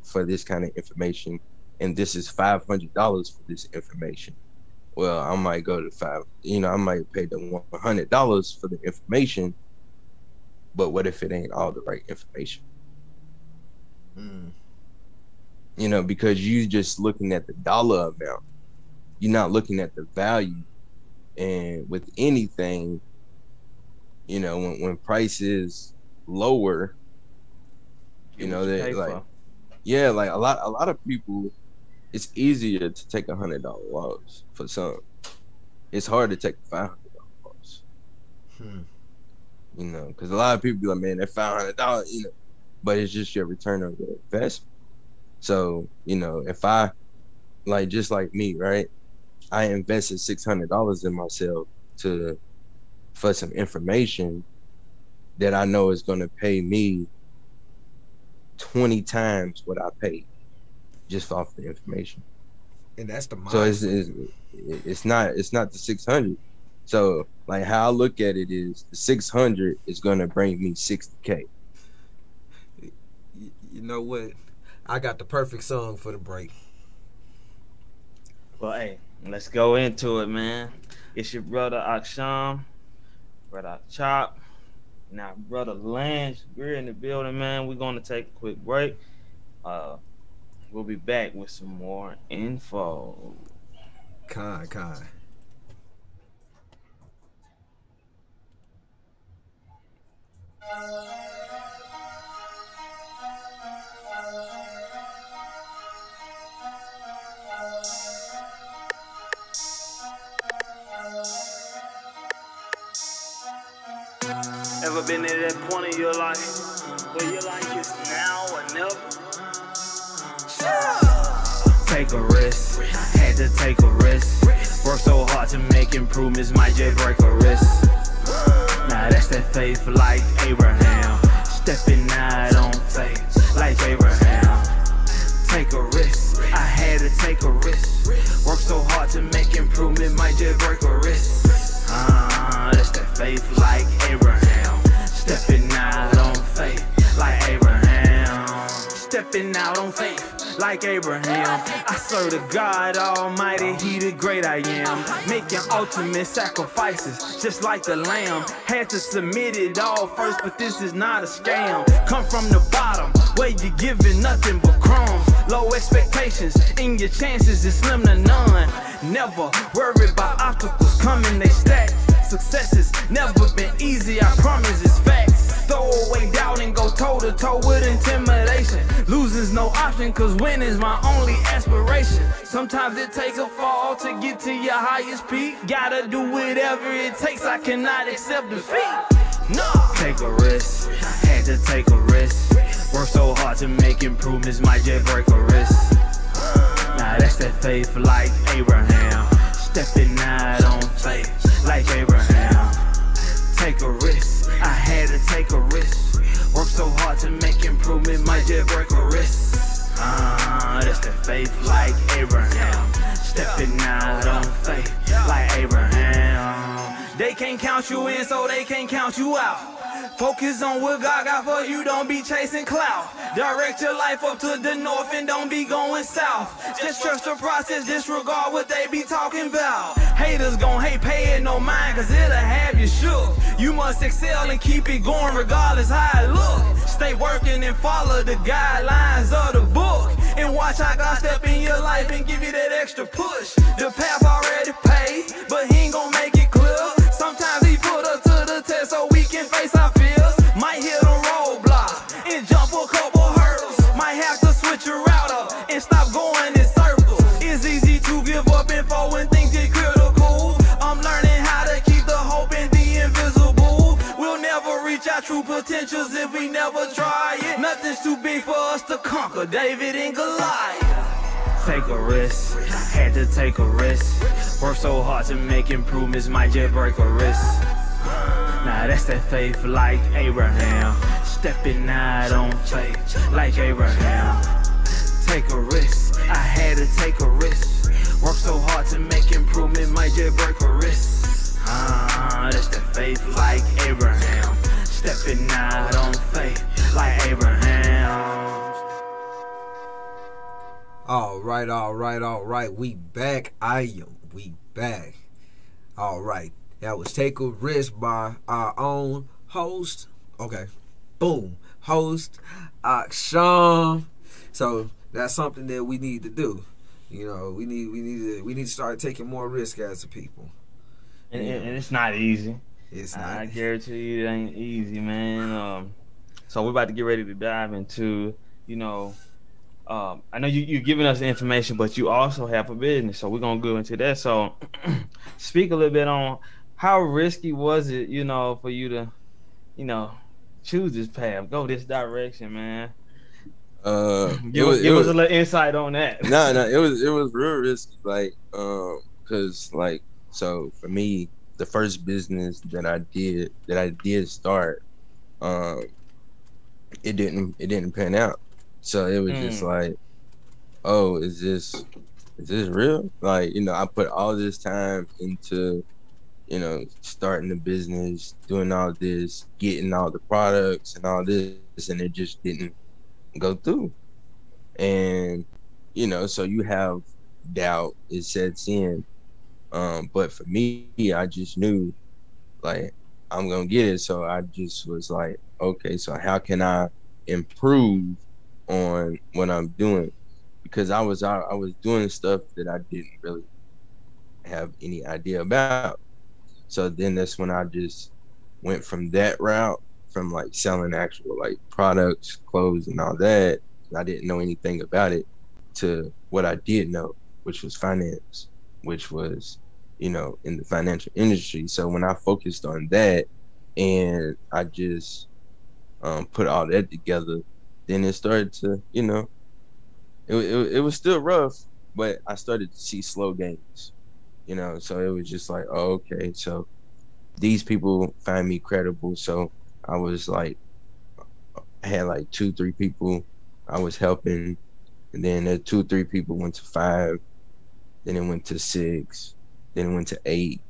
F: for this kind of information, and this is $500 for this information. Well, I might go to I might pay the $100 for the information, but what if it ain't all the right information? You know, because you just looking at the dollar amount, you're not looking at the value. And with anything, you know, when price is lower, you know, that like, yeah, like a lot of people, it's easier to take $100 loss for some. It's hard to take a $500 loss. You know, because a lot of people be like, man, that $500, you know, but it's just your return on your investment. So, you know, if I, like, just like me, right? I invested $600 in myself for some information that I know is going to pay me 20 times what I paid just off the information.
D: And that's the
F: mindset. So it's not the 600. So like how I look at it is the 600 is going to bring me 60K.
D: You know what? I got the perfect song for the break.
E: Well, hey, let's go into it, man. It's your brother Aksham, brother Chop, now brother Lance Greer in the building, man. We're gonna take a quick break. We'll be back with some more info.
D: Kai.
G: Ever been at that point in your life where you're like it's now or never? Take a risk, had to take a risk. Work so hard to make improvements, might just break a wrist. Now that's that faith like Abraham, stepping out on faith like Abraham. Take a risk, I had to take a risk. Work so hard to make improvement, might just break a wrist. That's that faith like Abraham, stepping out on faith like Abraham. Stepping out on faith like Abraham. I serve the God Almighty, He the great I am. Making ultimate sacrifices, just like the lamb. Had to submit it all first, but this is not a scam. Come from the bottom, where you giving nothing but crumbs. Low expectations, and your chances is slim to none. Never worry about obstacles coming, they stack. Successes never been easy, I promise it's facts. Throw away doubt and go toe to toe with intimidation. Losing's no option, cause winning's my only aspiration. Sometimes it takes a fall to get to your highest peak. Gotta do whatever it takes, I cannot accept defeat. No! Take a risk, had to take a risk. Work so hard to make improvements, might just break a wrist. Now that's that faith like Abraham, stepping out on faith like Abraham. Take a risk, I had to take a risk. Work so hard to make improvement, might just break a wrist. That's that faith like Abraham, stepping out on faith like Abraham. They can't count you in, so they can't count you out. Focus on what God got for you, don't be chasing clout. Direct your life up to the north and don't be going south. Just trust the process, disregard what they be talking about. Haters gon' hate, pay it no mind, cause it'll have you shook. You must excel and keep it going regardless how it look. Stay working and follow the guidelines of the book. And watch how God step in your life and give you that extra push. The path already paved, but He ain't gon' make it clear. Sometimes He put us to the test so we can face our fears. Might hit a roadblock and jump a couple hurdles. Might have to switch your route up and stop going in circles. It's easy to give up info when things get critical. I'm learning how to keep the hope in the invisible. We'll never reach our true potentials if we never try it. Nothing's too big for us to conquer, David and Goliath. Take a risk, had to take a risk. Work so hard to make improvements, might just break a wrist. Now that's that faith like Abraham, stepping out on faith like Abraham. take a risk. I had to take a risk. Work so hard to make improvement, might just break a wrist. That's the faith like Abraham. Stepping out on faith like Abraham.
D: All right. We back. We back. All right. That was Take a Risk by our own host. Okay. Boom. Host Sean. So that's something that we need to do. You know, we need to start taking more risk as a people.
E: And it's not easy.
D: It's not.
E: I guarantee you it ain't easy, man. So we're about to get ready to dive into, you know, I know you're giving us the information, but you also have a business, so we're gonna go into that. So speak a little bit on how risky was it, you know, for you to, you know, choose this path, go this direction, man. Give us a little insight on that.
F: No, it was real risky, like, cause like, so for me, the first business that I did start, it didn't pan out. So it was just like, oh, is this real? Like, you know, I put all this time into, you know, starting the business, doing all this, getting all the products and all this, and it just didn't go through. And, you know, so you have doubt, it sets in. But for me, I just knew, like, I'm gonna get it. So I just was like, okay, so how can I improve on what I'm doing? Because I was doing stuff that I didn't really have any idea about. So then that's when I just went from that route, from like selling actual like products, clothes and all that. I didn't know anything about it, to what I did know, which was finance, which was, you know, in the financial industry. So when I focused on that and I just put all that together, then it started to, you know, it was still rough, but I started to see slow gains, you know. So it was just like, oh, okay, so these people find me credible. So I was like, I had like 2-3 people I was helping, and then the 2-3 people went to 5, then it went to 6, then it went to 8,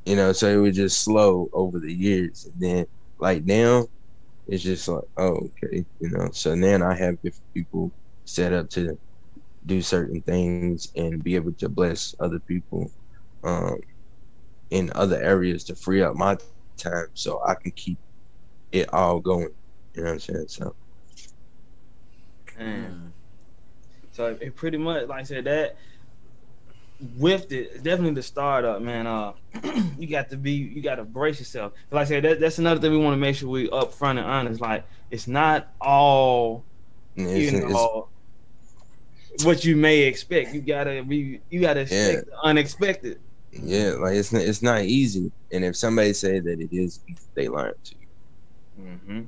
F: you know. So it was just slow over the years. And then like now it's just like, oh, okay, you know. So then I have different people set up to do certain things and be able to bless other people in other areas to free up my time so I can keep it all going. You know what I'm saying? So
E: So it pretty much, like I said, that with it, definitely the startup, man. You got to brace yourself. Like I said, that's another thing we want to make sure we upfront and honest. Like, it's not all, what you may expect. You gotta expect the unexpected.
F: Yeah, like it's not easy. And if somebody say that it is easy, they lying to you.
E: Mm-hmm.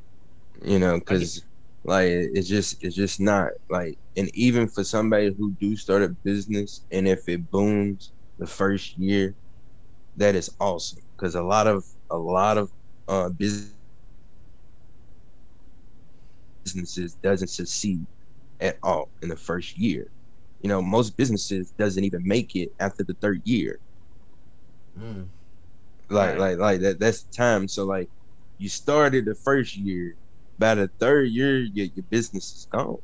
F: You know, because like it's just not like. And even for somebody who do start a business, and if it booms the first year, that is awesome. Because a lot of businesses doesn't succeed at all in the first year. You know, most businesses doesn't even make it after the 3rd year. Like that's the time. So like, you started the first year, by the 3rd year, your business is gone.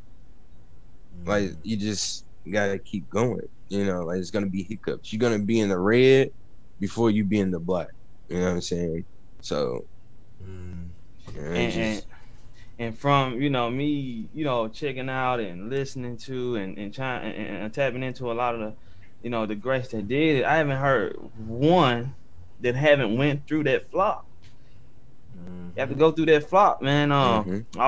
F: Like, you just gotta keep going. You know, like, it's gonna be hiccups. You're gonna be in the red before you be in the black. You know what I'm saying? So,
E: and from, you know, me, you know, checking out and listening to and trying and tapping into a lot of the, you know, the greats that did it, I haven't heard one that haven't went through that flop. You have to go through that flop, man. All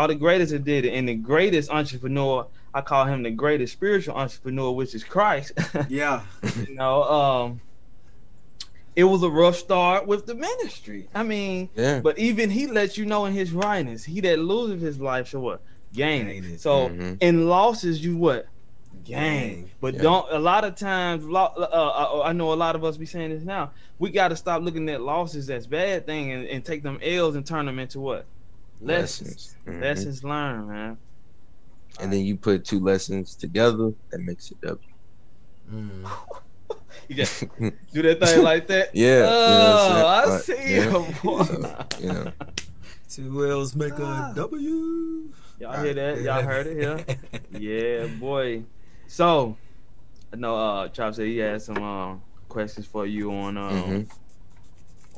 E: the greatest that did it, and the greatest entrepreneur, I call him the greatest spiritual entrepreneur, which is Christ.
D: Yeah.
E: You know, it was a rough start with the ministry. I mean, but even he lets you know in his writings, he that loses his life shall what? Gain it. So in losses, you what? Gain. But don't, a lot of times, I know a lot of us be saying this now, we got to stop looking at losses as bad thing and take them L's and turn them into what? Lessons. Lessons learned, man.
F: And then you put two lessons together, that makes it W.
E: You just do that thing like that.
F: Yeah.
E: Oh, I see him.
F: So, you know.
D: Two L's make a W.
E: Y'all hear that? Y'all heard it here? Yeah, boy. So, I know Chop said he had some questions for you on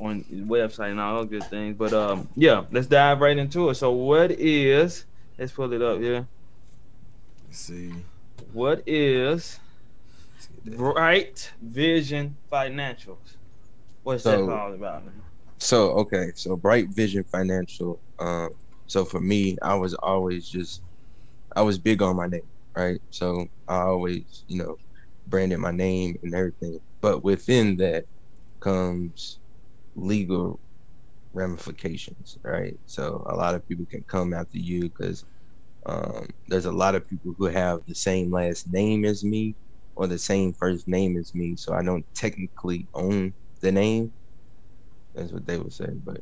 E: his website and all those good things. But yeah, let's dive right into it. So let's pull it up here.
D: Let's see.
E: What is Bright Vision Financials? What's that all about, man?
F: So Bright Vision Financial. So for me, I was big on my name, right? So I always, branded my name and everything. But within that comes legal ramifications, right? So a lot of people can come after you because there's a lot of people who have the same last name as me or the same first name as me. So I don't technically own the name. That's what they would say, but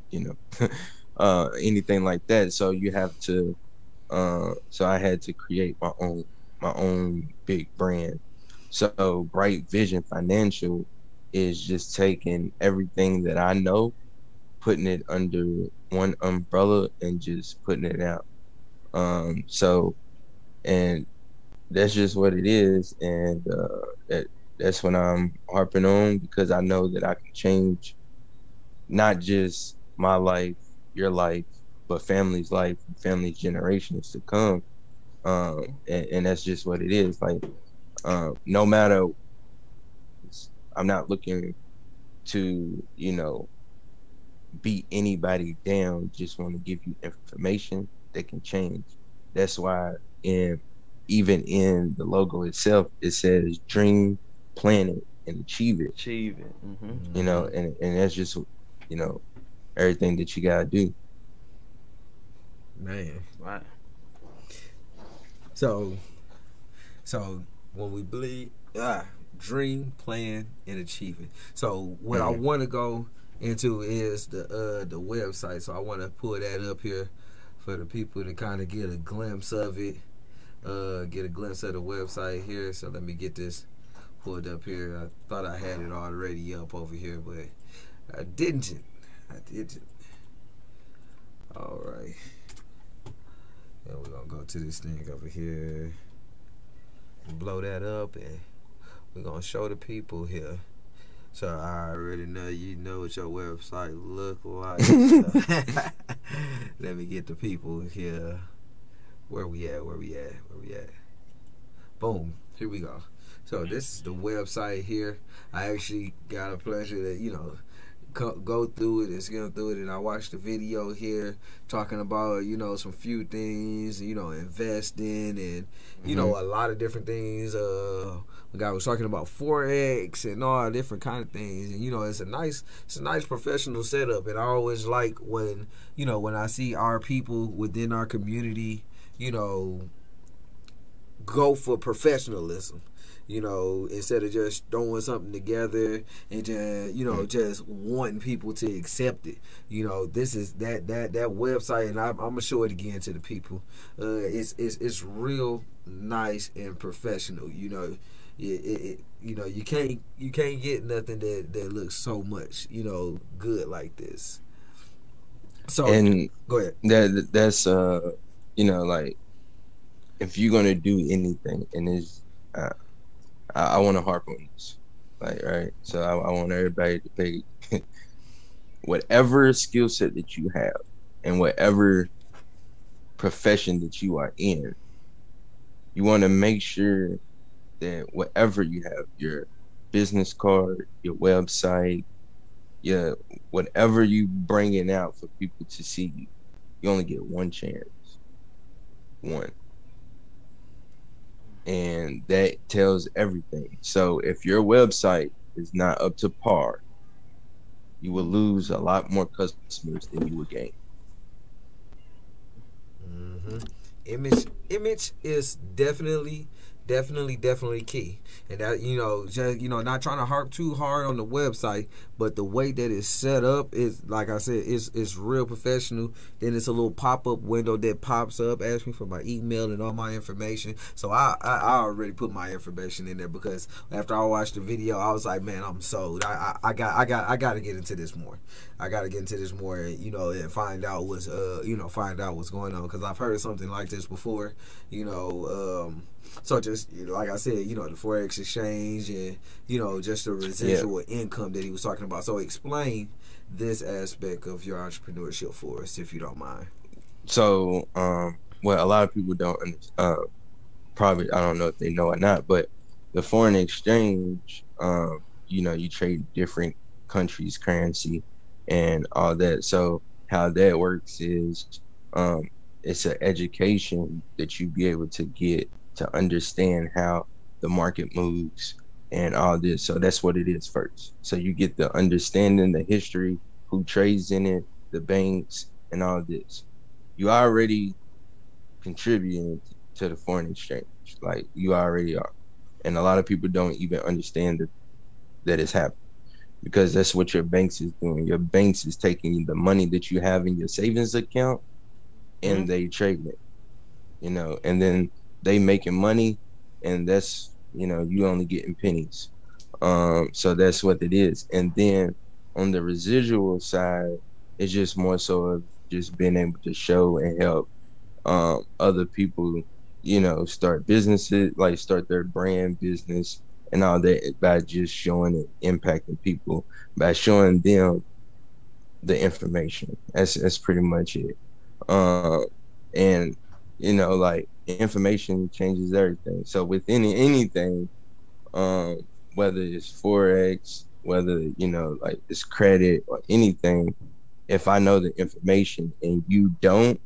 F: anything like that. So you have to, so I had to create my own big brand. So Bright Vision Financial is just taking everything that I know, putting it under one umbrella and just putting it out. And that's just what it is. And that's what I'm harping on, because I know that I can change not just my life, your life, but family's life, family's generations to come. And that's just what it is. Like, no matter, I'm not looking to, beat anybody down, just want to give you information that can change. That's why even in the logo itself, it says dream, plan it, and achieve it. And that's just, everything that you gotta do.
D: Man.
E: Right.
D: So when we believe, dream, plan, and achieve it. So what I want to go into is the website. So I want to pull that up here for the people to kind of get a glimpse of it. Get a glimpse of the website here. So let me get this pulled up here. I thought I had it already up over here, but I didn't. All right. And we're going to go to this thing over here. Blow that up, and we're going to show the people here. So I already know you know what your website look like. So let me get the people here. Where we at? Boom. Here we go. So this is the website here. I actually got a pleasure to, go through it and skim through it, and I watched the video here talking about some few things, investing and a lot of different things. The guy was talking about Forex and all different kind of things, and it's a nice professional setup. And I always like when when I see our people within our community go for professionalism. Instead of just throwing something together and just, just wanting people to accept it. This is that website, and I'm gonna show it again to the people. It's real nice and professional. You can't get nothing that looks so much good like this. So
F: and
D: go ahead.
F: That's like, if you're gonna do anything, and it's I want to harp on this, right? So I want everybody to pay whatever skill set that you have and whatever profession that you are in. You want to make sure that whatever you have, your business card, your website, whatever you bringing out for people to see you, you only get one chance. One. And that tells everything. So if your website is not up to par, you will lose a lot more customers than you will gain.
D: Image is definitely definitely key. And that, just, not trying to harp too hard on the website, but the way that it's set up is, like I said, it's real professional. Then it's a little pop-up window that pops up, asks me for my email and all my information. So I already put my information in there, because after I watched the video, I was like, man, I'm sold. I got to get into this more. I got to get into this more, and find out what's going on, because I've heard something like this before, so just like I said, the forex exchange, and just the residual income that he was talking about. So explain this aspect of your entrepreneurship for us, if you don't mind.
F: So, well, a lot of people don't probably, I don't know if they know or not, but the foreign exchange, you trade different countries' currency and all that. So how that works is, it's an education that you be able to get to understand how the market moves and all this. So that's what it is first. So you get the understanding, the history, who trades in it, the banks, and all this. You already contributing to the foreign exchange. Like, you already are. And a lot of people don't even understand that it's happening, because that's what your banks is doing. Your banks is taking the money that you have in your savings account and they trading it, and then they making money, and that's, you only getting pennies. So that's what it is. And then on the residual side, it's just more so of just being able to show and help other people, start businesses, like start their brand business and all that, by just showing and impacting people, by showing them the information. That's pretty much it. And like, information changes everything. So with anything, whether it's forex, whether like it's credit or anything, if I know the information and you don't,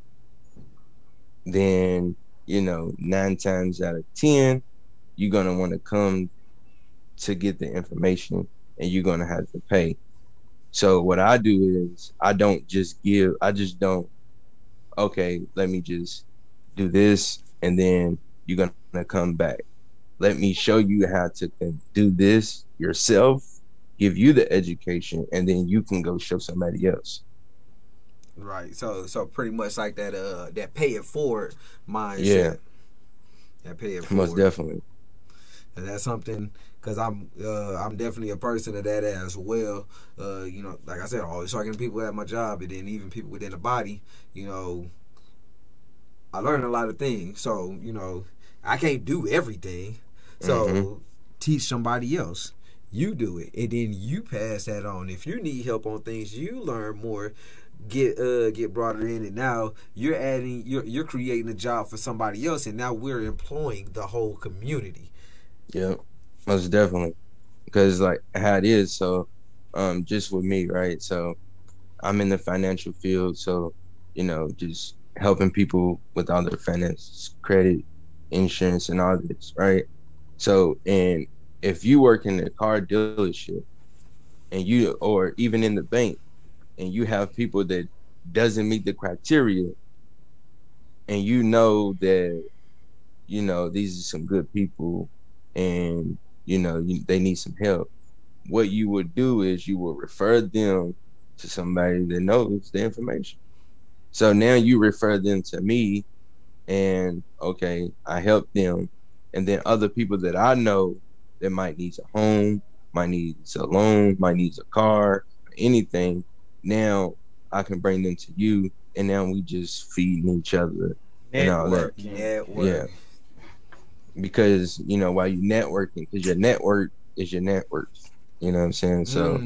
F: then 9 times out of 10 you're gonna want to come to get the information, and you're gonna have to pay. So what I do is, I just don't, okay, let me just do this, and then you're gonna come back. Let me show you how to do this yourself, give you the education, and then you can go show somebody else.
D: Right. So pretty much like that pay it forward mindset.
F: Yeah.
D: That pay it forward.
F: Most definitely.
D: And that's something, because I'm definitely a person of that as well. Like I said, always talking to people at my job, and then even people within the body. I learned a lot of things. So I can't do everything. So teach somebody else. You do it, and then you pass that on. If you need help on things, you learn more. Get brought in, and now you're creating a job for somebody else, and now we're employing the whole community.
F: Yeah, most definitely. Because like how it is, so just with me, right? So I'm in the financial field, so just helping people with all their finances, credit, insurance, and all this, right? So, and if you work in a car dealership, and or even in the bank, and you have people that doesn't meet the criteria, and that these are some good people, and they need some help, what you would do is you will refer them to somebody that knows the information. So now you refer them to me, and okay, I help them, and then other people that I know that might need a home, might need a loan, might need a car, anything, now I can bring them to you, and now we just feeding each other and all that.
D: Network.
F: Yeah. Because while you networking, because your network is your network. You know what I'm saying? So,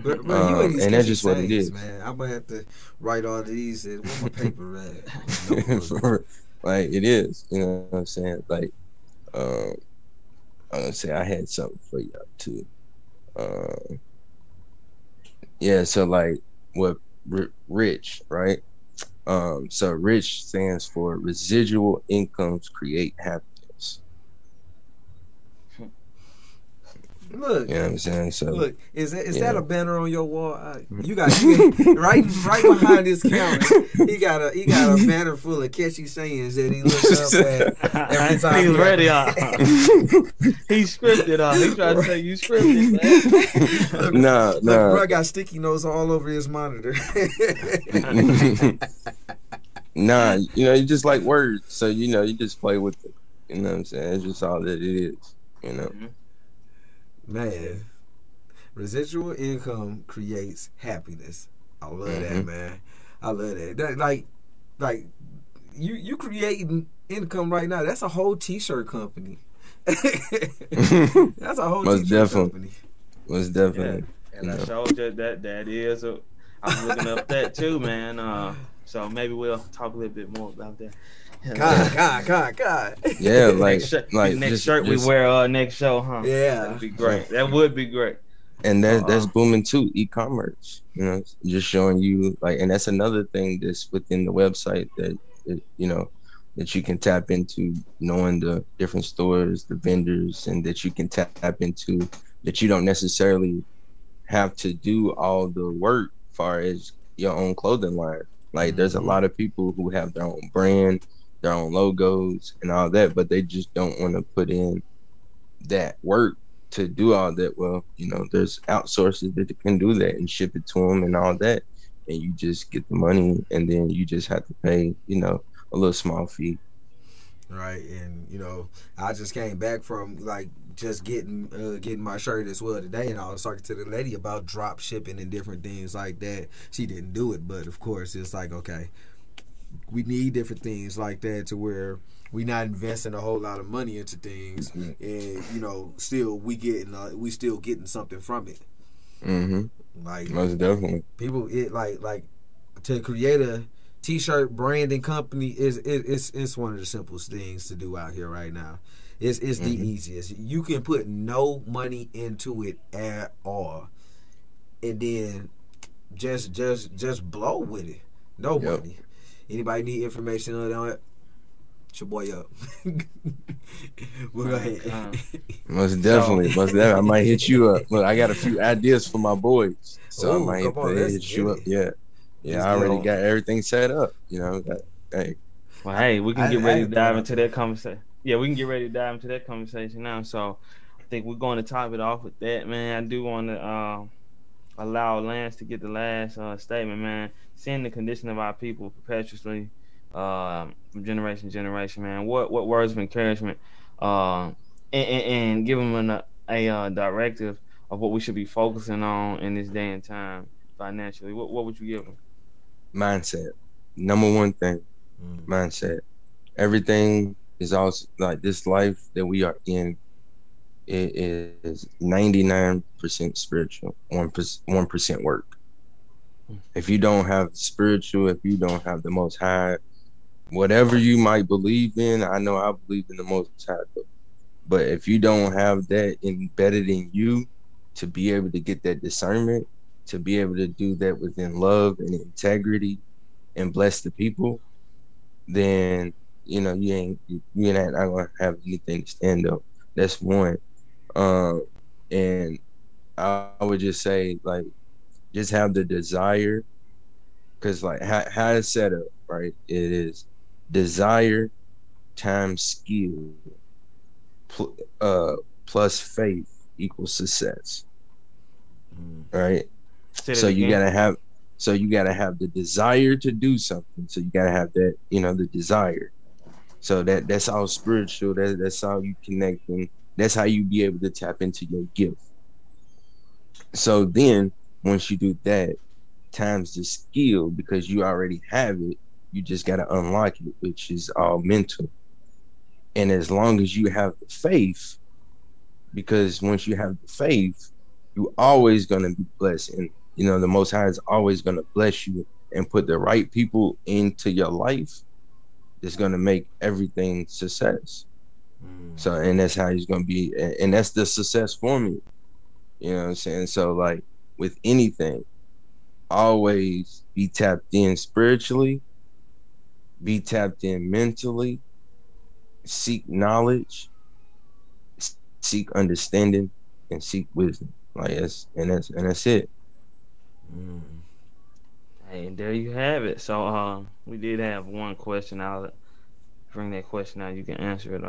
D: but you ain't
F: and that's just what it is,
D: man. I'm gonna have to write all these. Where my paper at?
F: Like, it is. You know what I'm saying? Like, I'm gonna say I had something for y'all too. Yeah. So like, what rich, right? So rich stands for residual incomes create happiness.
D: Look,
F: You know what I'm saying? So
D: look, is that
F: yeah.
D: a banner on your wall? You got right behind this counter. He got a banner full of catchy sayings that he looks up at every time.
E: He's ready. He's scripted. He tried to say you scripted, man.
D: Look, bro got sticky notes all over his monitor.
F: Nah, you know, you just like words, so you know, you just play with it. You know what I'm saying? It's just all that it is. You know.
D: Man, residual income creates happiness. I love that, man. I love that. Like you creating income right now. That's a whole T-shirt company. That's a whole T-shirt company.
F: Most definitely.
E: Yeah. And I showed you that is. I'm looking up that too, man. So maybe we'll talk a little bit more about that.
D: God.
F: Yeah, like
E: next shirt we wear next show, huh?
D: Yeah,
E: that'd be great. That would be great.
F: And that's booming too, e-commerce. You know, just showing you like, and that's another thing that's within the website that you know that you can tap into, knowing the different stores, the vendors, and that you can tap into that you don't necessarily have to do all the work as far as your own clothing line. Like there's a lot of people who have their own brand, their own logos and all that, but they just don't want to put in that work to do all that. Well, you know, there's outsourcers that can do that and ship it to them and all that, and you just get the money, and then you just have to pay, you know, a little small fee.
D: Right. And you know, I just came back from like just getting my shirt as well today, and I was talking to the lady about drop shipping and different things like that. She didn't do it, but of course it's like, okay, we need different things like that to where we not investing a whole lot of money into things, and you know, still we still getting something from it. Like
F: most definitely,
D: people like to create a T-shirt branding company it's one of the simplest things to do out here right now. It's the easiest. You can put no money into it at all, and then just blow with it. No money. Anybody need information on it? It's your boy up. Well, go ahead.
F: Most definitely. I might hit you up. Look, I got a few ideas for my boys, so I might hit you up. Yeah, I already got everything set up. You know, hey.
E: Well, hey, we can get ready to dive into that conversation. Yeah, we can get ready to dive into that conversation now. So I think we're going to top it off with that, man. I do want to allow Lance to get the last statement, man. Seeing the condition of our people perpetually from generation to generation, man. What words of encouragement and give them a directive of what we should be focusing on in this day and time financially. What would you give them?
F: Mindset. Number one thing. Mindset. Everything is also like this life that we are in. It is 99% spiritual, 1% work. If you don't have spiritual, if you don't have the Most High, whatever you might believe in, I know I believe in the Most High, but if you don't have that embedded in you to be able to get that discernment, to be able to do that within love and integrity and bless the people, then you know you ain't not gonna have anything to stand up. That's one. And I would just say, like, just have the desire, because like how it's set up, right? It is desire times skill plus faith equals success, right? So you gotta have the desire to do something. So you gotta have that, you know, the desire. So that's all spiritual. That's how you connect, and that's how you be able to tap into your gift. So then once you do that, times the skill, because you already have it, you just got to unlock it, which is all mental. And as long as you have the faith, because once you have the faith, you're always going to be blessed. And, you know, the Most High is always going to bless you and put the right people into your life. That's going to make everything success. So, and that's how he's going to be. And that's the success formula. You know what I'm saying? So, like, with anything, always be tapped in spiritually, be tapped in mentally, seek knowledge, seek understanding, and seek wisdom. Like that's it.
E: Hey, and there you have it. So we did have one question. I'll bring that question out. You can answer it.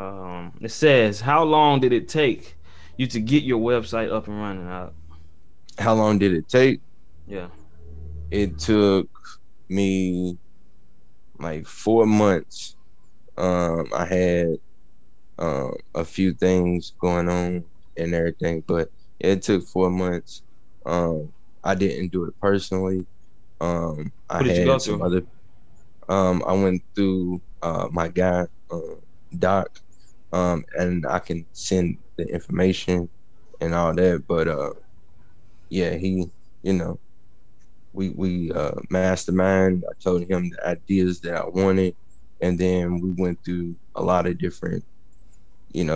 E: It says, how long did it take you to get your website up and running?
F: How long did it take?
E: Yeah.
F: It took me like 4 months. I had a few things going on and everything, but it took 4 months. I didn't do it personally. I
E: Who did you go
F: had some
E: through?
F: other. I went through my guy, Doc, and I can send the information and all that. But yeah, he, you know, we mastermind. I told him the ideas that I wanted, and then we went through a lot of different,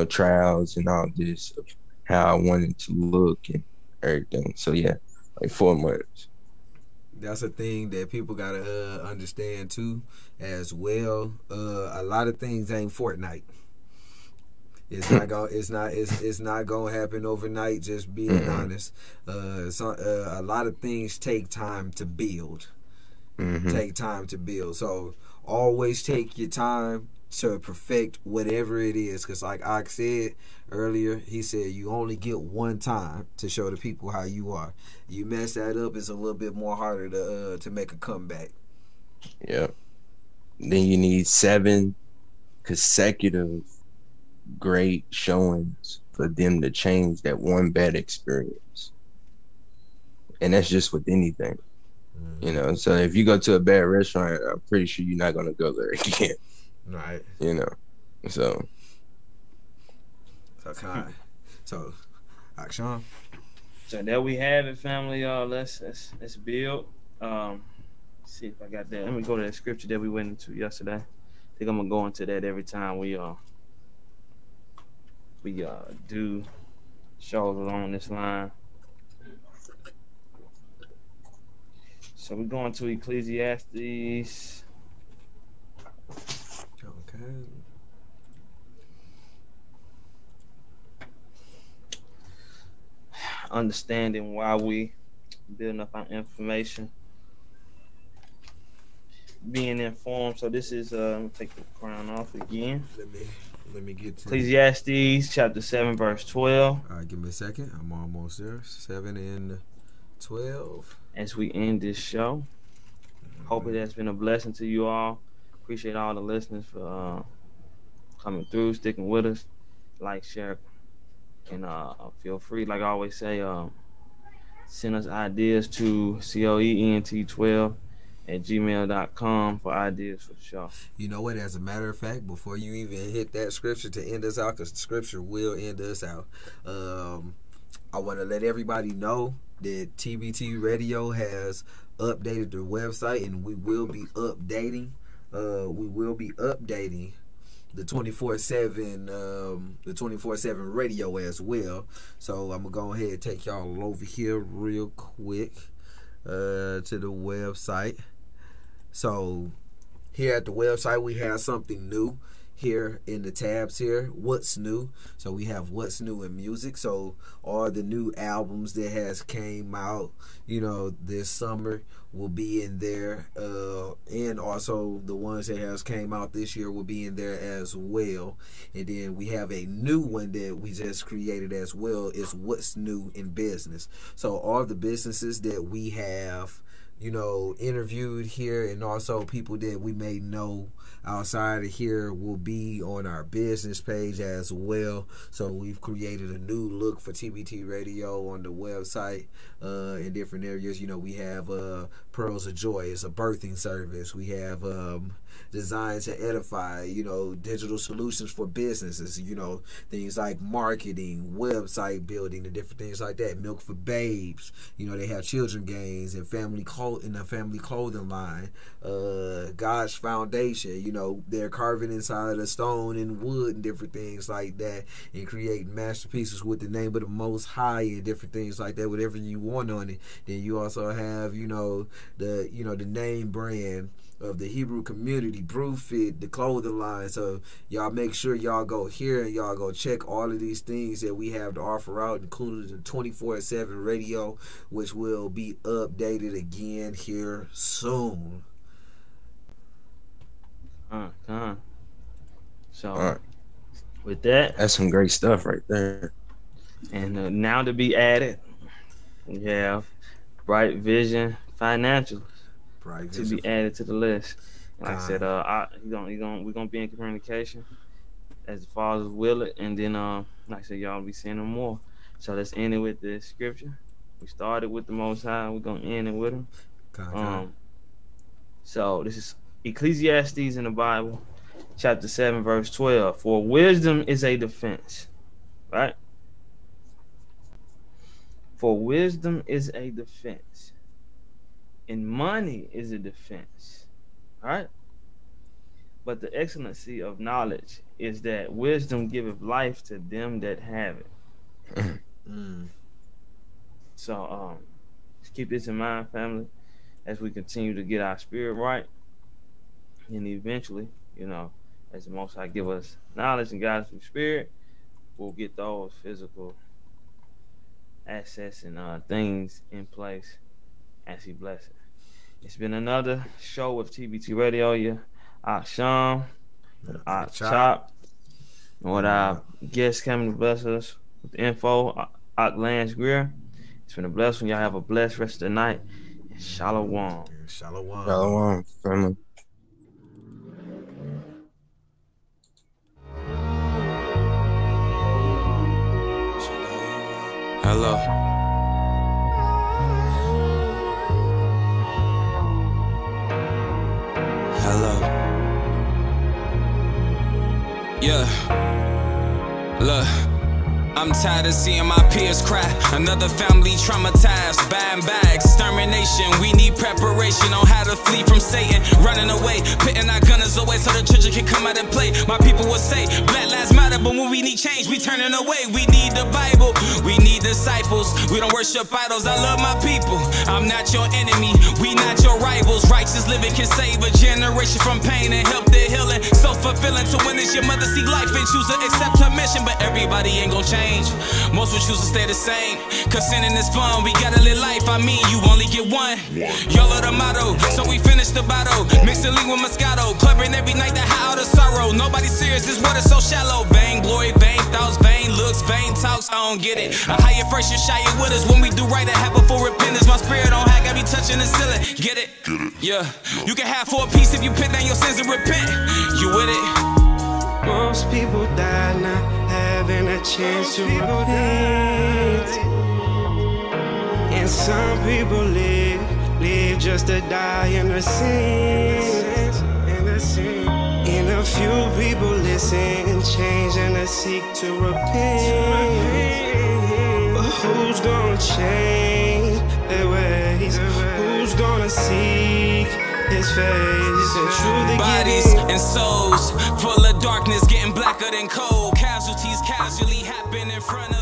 F: trials and all this of how I wanted to look and everything. So yeah, like 4 months.
D: That's a thing that people gotta understand too, as well. A lot of things ain't Fortnite. It's not gonna happen overnight. Just being honest. A lot of things take time to build. Take time to build. So always take your time to perfect whatever it is. Because like I said earlier, he said you only get one time to show the people how you are. You mess that up, it's a little bit more harder to make a comeback.
F: Yeah. Then you need 7 consecutive great showings for them to change that one bad experience. And that's just with anything. So if you go to a bad restaurant, I'm pretty sure you're not going to go there again.
D: Right.
F: So
D: kind. So, Akshan.
E: So there we have it, family. Let's build. See if I got that. Let me go to that scripture that we went into yesterday. I think I'm gonna go into that every time we do shows along this line. So we're going to Ecclesiastes.
D: Okay.
E: Understanding why we building up our information, being informed. So this is let me take the crown off again.
D: Let me get to
E: Ecclesiastes chapter 7 verse 12.
D: All right, give me a second. I'm almost there. 7 and 12.
E: As we end this show, hope it has been a blessing to you all. Appreciate all the listeners for coming through, sticking with us. Like, share, and feel free, like I always say, send us ideas to coent12@gmail.com for ideas for the show.
D: You know what? As a matter of fact, before you even hit that scripture to end us out, because the scripture will end us out, I want to let everybody know that TBT Radio has updated their website, and we will be updating. The 24/7 radio as well. So I'm gonna go ahead and take y'all over here real quick to the website. So here at the website we have something new here in the tabs here. What's new? So we have what's new in music. So all the new albums that has came out, this summer will be in there, and also the ones that has came out this year will be in there as well. And then we have a new one that we just created as well. Is what's new in business. So all the businesses that we have interviewed here, and also people that we may know outside of here, will be on our business page as well. So we've created a new look for TBT Radio on the website in different areas. We have Pearls of Joy. It's a birthing service. We have Design to Edify, digital solutions for businesses, things like marketing, website building, and different things like that. Milk for Babes, they have children games and family clothing line. God's Foundation, they're carving inside of stone and wood and different things like that, and creating masterpieces with the name of the Most High and different things like that, whatever you want on it. Then you also have, the name brand of the Hebrew community, Brew Fit, the clothing line. So y'all make sure y'all go here and y'all go check all of these things that we have to offer out, including the 24/7 radio, which will be updated again here soon.
E: So with that,
F: that's some great stuff right there.
E: And now to be added, we have Bright Vision Financials to be added to the list. Like I said, we're gonna be in communication as the Father will it, and then like I said, y'all be seeing them more. So let's end it with this scripture. We started with the Most High. We're gonna end it with him. So this is Ecclesiastes in the Bible, chapter 7, verse 12. For wisdom is a defense, right? For wisdom is a defense, and money is a defense, right? But the excellency of knowledge is that wisdom giveth life to them that have it. So just keep this in mind, family, as we continue to get our spirit right. And eventually, you know, as the Most High give us knowledge and guidance through spirit, we'll get those physical assets and things in place as He blesses. It's been another show with TBT Radio. Your Sean, Chop, and what our guests coming to bless us with the info, Lance Greer. It's been a blessed one. Y'all have a blessed rest of the night. Shalom.
D: Shalom.
F: Shalom, family.
A: Hello. Hello. Yeah. Look. I'm tired of seeing my peers cry. Another family traumatized, buying bags, extermination. We need preparation on how to flee from Satan. Running away, pitting our gunners away so the children can come out and play. My people will say, Black Lives Matter, but when we need change, we turning away. We need the Bible, we need disciples. We don't worship idols, I love my people. I'm not your enemy, we not your rivals. Righteous living can save a generation from pain and help their healing. So fulfilling to witness your mother see life and choose to accept her mission. But everybody ain't gonna change. Most will choose to stay the same, cause sinning is fun, we gotta live life, I mean you only get one. YOLO the motto, so we finish the battle. Mixing lean with Moscato, clubbing every night to hide out of sorrow. Nobody serious, this water so shallow. Vain glory, vain thoughts, vain looks, vain talks, I don't get it. I hire first, you shy it with us. When we do right, it happen for repentance. My spirit on high, got me touching the ceiling. Get it? Yeah. You can have for a piece if you put down your sins and repent. You with it?
H: Most people die not having a chance to repent, and some people live just to die in their sins. And a few people listen and change and they seek to repent. But who's gonna change their ways? Who's gonna seek His face and truly
A: bodies and souls full of darkness, getting blacker than coal. Casualties casually happen in front of